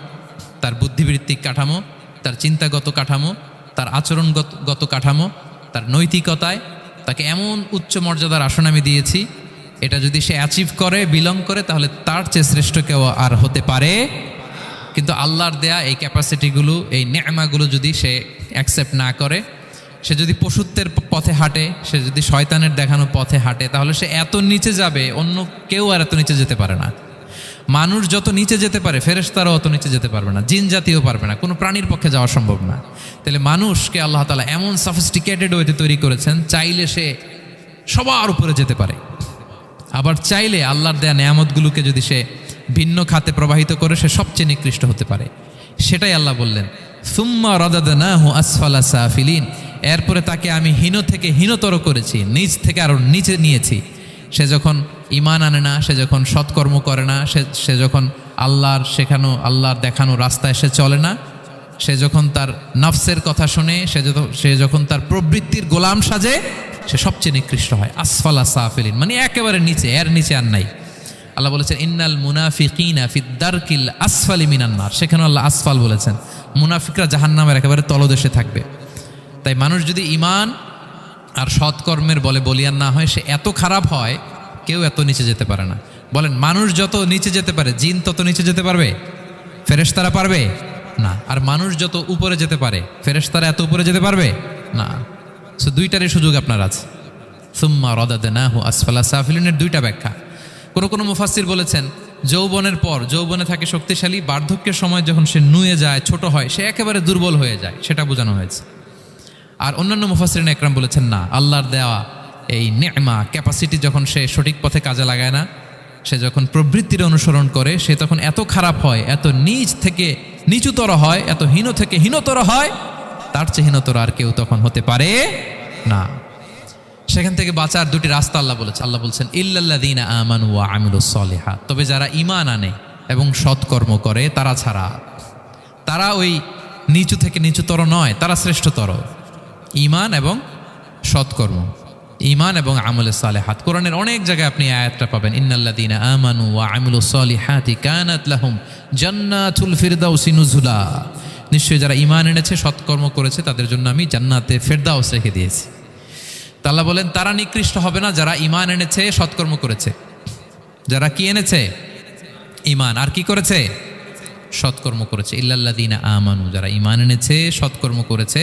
তার বুদ্ধিবৃত্তিক কাঠামো, তার চিন্তাগত কাঠামো, তার আচরণগত কাঠামো, তার নৈতিকতায় তাকে এমন উচ্চ মর্যাদার আসন আমি দিয়েছি, এটা যদি সে অ্যাচিভ করে, বিলং করে, তাহলে তার চেয়ে শ্রেষ্ঠ কেউ আর হতে পারে। কিন্তু আল্লাহর দেয়া এই ক্যাপাসিটিগুলো, এই নেয়ামাগুলো যদি সে অ্যাকসেপ্ট না করে, সে যদি পশুত্বের পথে হাঁটে, সে যদি শয়তানের দেখানো পথে হাঁটে, তাহলে সে এত নিচে যাবে, অন্য কেউ আর এত নিচে যেতে পারে না। মানুষ যত নিচে যেতে পারে, ফেরেশতারাও অত নিচে যেতে পারবে না, জিন জাতিও পারবে না, কোনো প্রাণীর পক্ষে যাওয়া সম্ভব না। তাহলে মানুষকে আল্লাহ তাআলা এমন সফিস্টিকেটেড ওয়েতে তৈরি করেছেন, চাইলে সে সবার উপরে যেতে পারে। আবার চাইলে আল্লাহর দেয়া নেয়ামতগুলোকে যদি সে ভিন্ন খাতে প্রবাহিত করে, সে সবচেয়ে নিকৃষ্ট হতে পারে। সেটাই আল্লাহ বললেন, সুম্মা রাদাদনাহু আসফালা সাফিলিন, এরপরে তাকে আমি হীন থেকে হীনতর করেছি, নিচ থেকে আরো নিচে নিয়েছি। সে যখন ঈমান আনে না, সে যখন সৎকর্ম করে না, সে যখন আল্লাহর শেখানো আল্লাহর দেখানো রাস্তায় সে চলে না, সে যখন তার নফসের কথা শুনে, সে যখন তার প্রবৃত্তির গোলাম সাজে, সে সবচেয়ে নিকৃষ্ট হয়। আসফালা সাফিলিন মানে একেবারে নিচে, এর নিচে আর নাই। আল্লাহ বলেছেন ইন্নাল মুনাফিকিনা ফিদ দারকিল আসফালি মিনান নার, সেখানে আল্লাহ আসফাল বলেছেন। মুনাফিকরা জাহান্নামের একেবারে তলদেশে থাকবে। তাই মানুষ যদি ঈমান আর সৎকর্মের বলে বলিয়ান না হয়, সে এত খারাপ হয়, কেউ এত নিচে যেতে পারে না। বলেন, মানুষ যত নিচে যেতে পারে, জিন তত নিচে যেতে পারবে? ফেরেশতারা পারবে না। আর মানুষ যত উপরে যেতে পারে, ফেরেশতারা এত উপরে যেতে পারবে না। সো দুইটারই সুযোগ আপনার আছে। সুম্মা রাদাদনাহু আসফালা সাফিলিনের দুইটা ব্যাখ্যা। কোনো মুফাসসির বলেছেন যৌবনের পর, যৌবনে থাকে শক্তিশালী, বার্ধক্যের সময় যখন সে নুয়ে যায়, ছোট হয়, সে একেবারে দুর্বল হয়ে যায়, সেটা বোঝানো হয়েছে। আর অন্যান্য মুফাসসিরিন একরাম বলেছেন না, আল্লাহর দেওয়া এই নেমা ক্যাপাসিটি যখন সে সঠিক পথে কাজে লাগায় না, সে যখন প্রবৃত্তির অনুসরণ করে, সে তখন এত খারাপ হয়, এত নিচ থেকে নিচুতর হয়, এত হীন থেকে হীনতর হয়, তার চেয়ে হীনতর আর কেউ তখন হতে পারে না। সেখান থেকে বাঁচার দুটি রাস্তা আল্লাহ বলেছে। আল্লাহ বলছেন ইল্লাল্লাযীনা আমানু ওয়া আমিলুস সলিহাত, তবে যারা ঈমান আনে এবং সৎকর্ম করে তারা ছাড়া। তারা ওই নিচু থেকে নিচুতর নয়, তারা শ্রেষ্ঠতর। ঈমান এবং সৎকর্ম, ঈমান এবং আমলে সালেহাত। কোরআনের অনেক জায়গায় আপনি আয়াতটা পাবেন, ইন্নাল্লাযীনা আমানু ওয়া আমিলুস সলিহাতি কানাত লাহুম জান্নাতুল ফিরদাউসি নুজুলা, নিশ্চয়ই যারা ঈমান এনেছে সৎকর্ম করেছে তাদের জন্য আমি জান্নাতে ফেরদাউস রেখে দিয়েছি। তা আল্লাহ বলেন তারা নিকৃষ্ট হবে না যারা ঈমান এনেছে সৎকর্ম করেছে। যারা কি এনেছে? ঈমান। আর কি করেছে? সৎকর্ম করেছে। ইল্লাল্লাযীনা আমানু, যারা ঈমান এনেছে সৎকর্ম করেছে,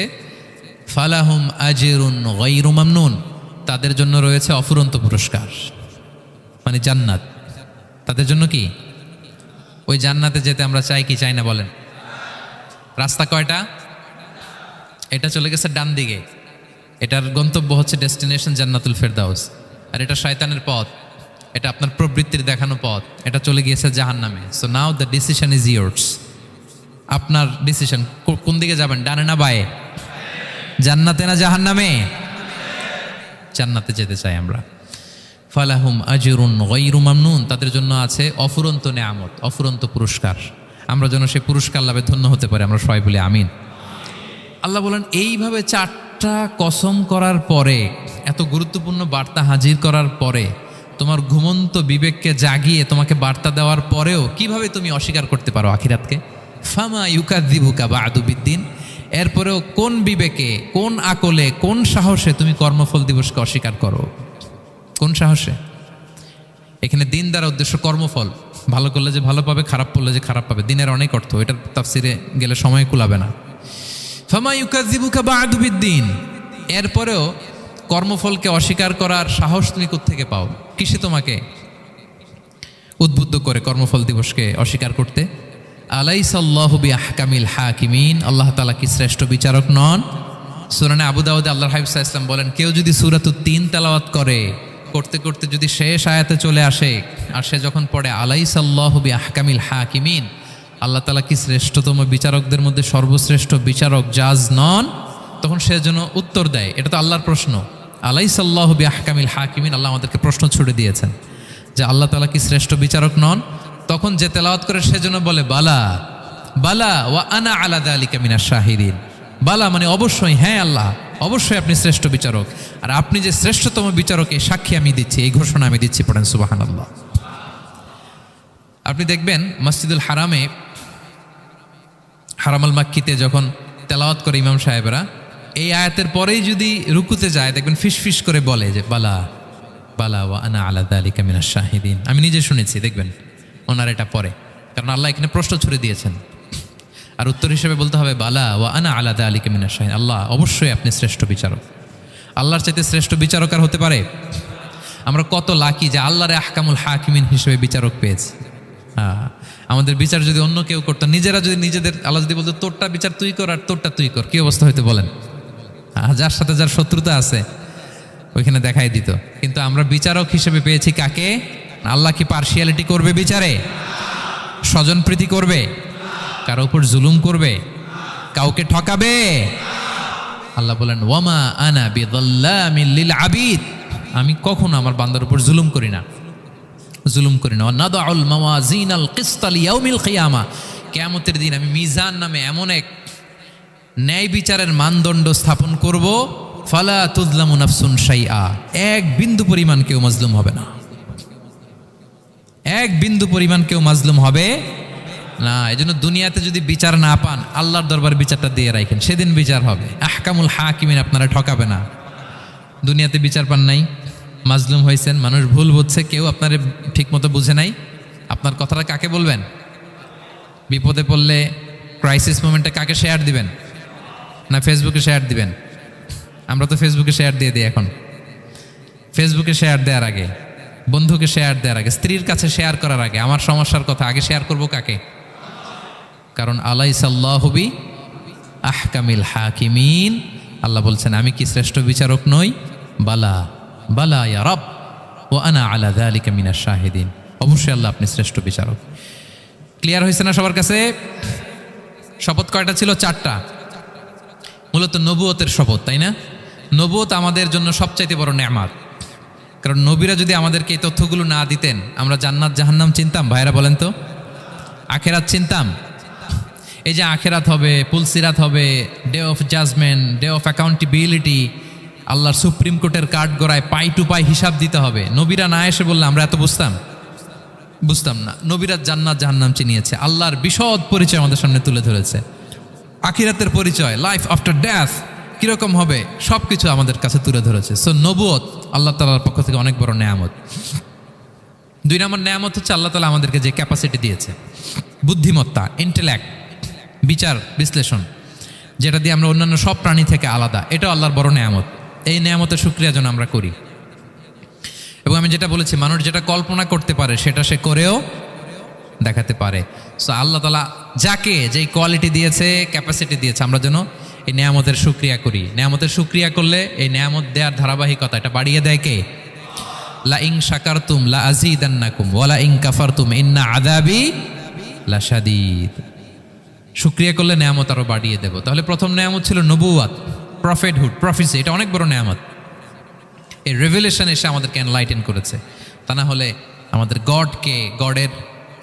ফালাহুম আজরুন গায়রু মামনুন, তাদের জন্য রয়েছে অফুরন্ত পুরস্কার, মানে জান্নাত। তাদের জন্য কি? ওই জান্নাতে যেতে আমরা চাই কি চাই না বলেন? রাস্তা কয়টা? এটা চলে গেছে ডান দিকে, এটার গন্তব্য হচ্ছে ডেস্টিনেশন জান্নাতুল ফেরদাউস। আর এটা শয়তানের পথ, এটা আপনার প্রবৃত্তির দেখানো পথ, এটা চলে গিয়েছে জাহান্নামে। So now the decision is years. আপনার ডিসিশন, কোন দিকে যাবেন, ডানে না বায়ে? জান্নাতে না জাহান্নামে? জান্নাতে যেতে চাই আমরা। ফালাহুম আজরুন গায়রু মামনুন, তাদের জন্য আছে অফুরন্ত নেয়ামত, অফুরন্ত পুরস্কার। আমরা যেন সেই পুরস্কার লাভে ধন্য হতে পারি, আমরা সবাই বলি আমিন। আল্লাহ বলেন এইভাবে চারটা কসম করার পরে, এত গুরুত্বপূর্ণ বার্তা হাজির করার পরে, তোমার ঘুমন্ত বিবেককে জাগিয়ে তোমাকে বার্তা দেওয়ার পরেও কিভাবে তুমি অস্বীকার করতে পারো আখিরাতকে? ফামা ইউকাযযিবুকা বা'দু বিদ্দিন, এরপরেও কোন বিবেকে, কোন আকলে, কোন সাহসে তুমি কর্মফল দিবসকে অস্বীকার করো? কোন সাহসে? এখানে দিন দ্বারা উদ্দেশ্য কর্মফল। ভালো করলে যে ভালো পাবে, খারাপ করলে যে খারাপ পাবে, দিনের অনেক অর্থ, এটার তাফসিরে গেলে সময় কুলাবে না। ফামা ইউকাযযিবুকা বা'দু বিদ্দিন, এরপরেও কর্মফলকে অস্বীকার করার সাহস তুমি কোত্থেকে পাও? কিসে তোমাকে উদ্বুদ্ধ করে কর্মফল দিবসকে অস্বীকার করতে? আলাইসাল্লাহু বিআহকামিল হাকিমিন, আল্লাহ তাআলা কি শ্রেষ্ঠ বিচারক নন? সূরা আবু দাউদে আল্লাহর হাবিব সাল্লাল্লাহু আলাইহি ওয়াসাল্লাম বলেন, কেউ যদি সূরাতুত তিন তেলাওয়াত করে, করতে করতে যদি শেষ আয়াতে চলে আসে, আর সে যখন পড়ে আলাইসাল্লাহু বিআহকামিল হাকিমিন, আল্লাহ তাআলা কি শ্রেষ্ঠতম বিচারকদের মধ্যে সর্বশ্রেষ্ঠ বিচারক জাজ নন? তখন সে যেন উত্তর দেয়, এটা তো আল্লাহর প্রশ্ন। আলাইসাল্লাহু বিআহকামিল হাকিমিন, আল্লাহ আমাদেরকে প্রশ্ন ছুড়ে দিয়েছেন যে আল্লাহ তাআলা কি শ্রেষ্ঠ বিচারক নন? তখন যে তেলাওয়াত করে সে যেন বলে বালা বালা ওয়া আনা আলা যালিকা মিনাশ শাহিদিন। বালা মানে অবশ্যই, হ্যাঁ আল্লাহ অবশ্যই আপনি শ্রেষ্ঠ বিচারক, আর আপনি যে শ্রেষ্ঠতম বিচারক এই সাক্ষী আমি দিচ্ছি, এই ঘোষণা আমি দিচ্ছি। পড়েন সুবহানাল্লাহ। আপনি দেখবেন মসজিদুল হারামে, হারামাল মাক্কিতে যখন তেলাওয়াত করে ইমাম সাহেবরা, এই আয়াতের পরেই যদি রুকুতে যায় দেখবেন ফিসফিস করে বলে যে বালা বালা ওয়া আনা আলা যালিকা মিনাশ শাহিদিন। আমি নিজে শুনেছি, দেখবেন ওনার এটা পরে, কারণ আল্লাহ এখানে প্রশ্ন ছুড়ে দিয়েছেন। আর উত্তর হিসেবে বলতে হবে বালা ওয়া আনা আলা যালিকা মিনাশ শাহিদিন, আল্লাহ অবশ্যই আপনি শ্রেষ্ঠ বিচারক। আল্লাহর চাইতে শ্রেষ্ঠ বিচারক আর হতে পারে? আমরা কত লাকি যে আল্লাহর আহকামুল হাকিমিন হিসেবে বিচারক পেয়েছি। আমাদের বিচার যদি অন্য কেউ করতো, নিজেরা যদি নিজেদের, আল্লাহ যদি বলতো তোরটা বিচার তুই কর আর তোরটা তুই কর, কি অবস্থা হইতো বলেন? যার সাথে যার শত্রুতা আছে ওইখানে দেখাই দিত। কিন্তু আমরা বিচারক হিসেবে পেয়েছি কাকে? আল্লাহ কি পার্সিয়ালিটি করবে বিচারে? স্বজনপ্রীতি করবে? কারো উপর জুলুম করবে? কাউকে ঠকাবে? আল্লাহ বলেন ওয়ামা আনা বিযাল্লামিল লিল আবিদ, আমি কখনো আমার বান্দার উপর জুলুম করি না। নাদাউল মাওয়াজিনাল কিসতা লিয়াউমিল কিয়ামা, কিয়ামতের দিন আমি মিজান নামে এমন এক ন্যায় বিচারের মানদণ্ড স্থাপন করব, ফালা তুযলামু নাফসুন শাইআ, এক বিন্দু পরিমাণ কেউ মাজলুম হবে না। এক বিন্দু পরিমাণ কেউ মাজলুম হবে না। এজন্য দুনিয়াতে যদি বিচার না পান, আল্লাহর দরবার বিচারটা দিয়ে রাখেন, সেদিন বিচার হবে। আহকামুল হাকিমিন আপনারা ঠকাবে না। দুনিয়াতে বিচার পান নাই, মাজলুম হয়েছেন, মানুষ ভুল বুঝছে, কেউ আপনারে ঠিক মতো বুঝে নাই, আপনার কথাটা কাকে বলবেন? বিপদে পড়লে ক্রাইসিস মোমেন্টে কাকে শেয়ার দিবেন? না ফেসবুকে শেয়ার দিবেন? আমরা তো ফেসবুকে শেয়ার দিয়ে দিই এখন। ফেসবুকে শেয়ার দেওয়ার আগে, বন্ধুকে শেয়ার দেওয়ার আগে, স্ত্রীর কাছে শেয়ার করার আগে আমার সমস্যার কথা আগে শেয়ার করব কাকে? কারণ আলাইসাল্লাহু বি আহকামিল হাকিমিন, আল্লাহ বলছেন আমি কি শ্রেষ্ঠ বিচারক নই? বালা বালা ইয়া রব ওয়া আনা আলা যালিকা মিনাশ শাহিদিন, অবশ্যই আল্লাহ আপনি শ্রেষ্ঠ বিচারক। ক্লিয়ার হয়েছে না সবার কাছে? শপথ কয়টা ছিল? 4টা। মূলত নবুয়তের শপথ, তাই না? নবুয়ত আমাদের জন্য সবচাইতে বড় নেয়ামত। কারণ নবীরা যদি আমাদেরকে এই তথ্যগুলো না দিতেন, আমরা জান্নাত জাহান্নাম চিনতাম? ভাইরা বলেন তো, আখেরাত চিনতাম? এই যে আখেরাত হবে, পুলসিরাত হবে, day of judgment, day of accountability, আল্লাহর সুপ্রিম কোর্টের কাঠ গড়ায় পাই টু পাই হিসাব দিতে হবে, নবীরা না এসে বললে আমরা এত বুঝতাম না। নবীরা জান্নাত জাহান্নাম চিনিয়েছে, আল্লাহর বিশদ পরিচয় আমাদের সামনে তুলে ধরেছে, আখিরাতের পরিচয়, লাইফ আফটার ডেথ কিরকম হবে, সব কিছু আমাদের কাছে তুলে ধরেছে। সো নবুয়ত আল্লাহ তাআলার পক্ষ থেকে অনেক বড় নেয়ামত। 2 নম্বর নেয়ামত হচ্ছে আল্লাহ তাআলা আমাদেরকে যে ক্যাপাসিটি দিয়েছে, বুদ্ধিমত্তা, ইন্টেলেক্ট, বিচার বিশ্লেষণ, যেটা দিয়ে আমরা অন্যান্য সব প্রাণী থেকে আলাদা, এটাও আল্লাহর বড় নেয়ামত। এই নেয়ামতের শুকরিয়া যেন আমরা করি। এবং আমি যেটা বলেছি, মানুষ যেটা কল্পনা করতে পারে সেটা সে করেও দেখাতে পারে। সো আল্লাহ তাআলা যাকে যেই কোয়ালিটি দিয়েছে, ক্যাপাসিটি দিয়েছে, আমরা যেন এই নেয়ামতের শুকরিয়া করি। নেয়ামতের শুকরিয়া করলে এই নেয়ামত দেওয়ার ধারাবাহিকতা এটা বাড়িয়ে দেয় কে? লা ইন শাকারতুম লা আযীদান্নাকুম ওয়া লা ইন কাফারতুম ইন্না আযাবি লাশাদীদ। শুকরিয়া করলে নেয়ামত আরো বাড়িয়ে দেব। তাহলে প্রথম নেয়ামত ছিল নবুওয়াত, প্রফেটহুড, প্রফেসি, এটা অনেক বড় নেয়ামত। এই রেভেলেশন এসে আমাদেরকে এনলাইটেন করেছে। তা না হলে আমাদের গডকে, গডের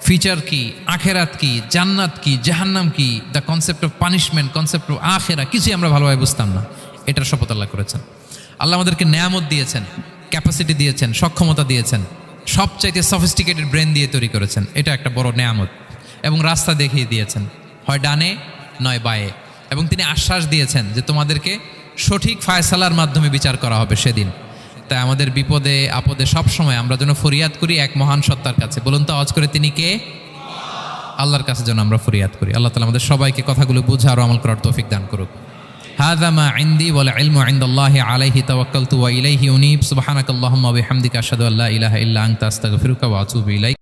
ফিচার কি, আখেরাত কি, জান্নাত কি, জাহান্নাম কি, the concept of punishment, concept of আখেরা, কিছুই আমরা ভালোভাবে বুঝতাম না। এটার শপথ আল্লাহ করেছেন। আল্লাহ আমাদেরকে নেয়ামত দিয়েছেন, ক্যাপাসিটি দিয়েছেন, সক্ষমতা দিয়েছেন, সবচাইতে সফিস্টিকেটেড ব্রেন দিয়ে তৈরি করেছেন, এটা একটা বড় নেয়ামত। এবং রাস্তা দেখিয়ে দিয়েছেন, হয় ডানে নয় বায়ে। এবং তিনি আশ্বাস দিয়েছেন যে তোমাদেরকে সঠিক ফায়সালার মাধ্যমে বিচার করা হবে সেদিন। তাই আমাদের বিপদে আপদে সবসময় আমরা যেন ফরিয়াদ করি এক মহান সত্তার কাছে। বলুন তো আওয়াজ করে, তিনি কে? আল্লাহর কাছে যেন আমরা ফরিয়াদ করি। আল্লাহ তাআলা আমাদের সবাইকে কথাগুলো বুঝা আর আমল করার তৌফিক দান করুক। হাযা মা ইনদি ওয়াল ইলমু ইনদাল্লাহি আলাইহি তাওয়াক্কালতু ওয়া ইলাইহি উনীব। সুবহানাকাল্লাহুম্মা ওয়া বিহামদিকা আশহাদু আল্লা ইলাহা ইল্লা আনতা আস্তাগফিরুকা ওয়া আতুবু ইলাইক।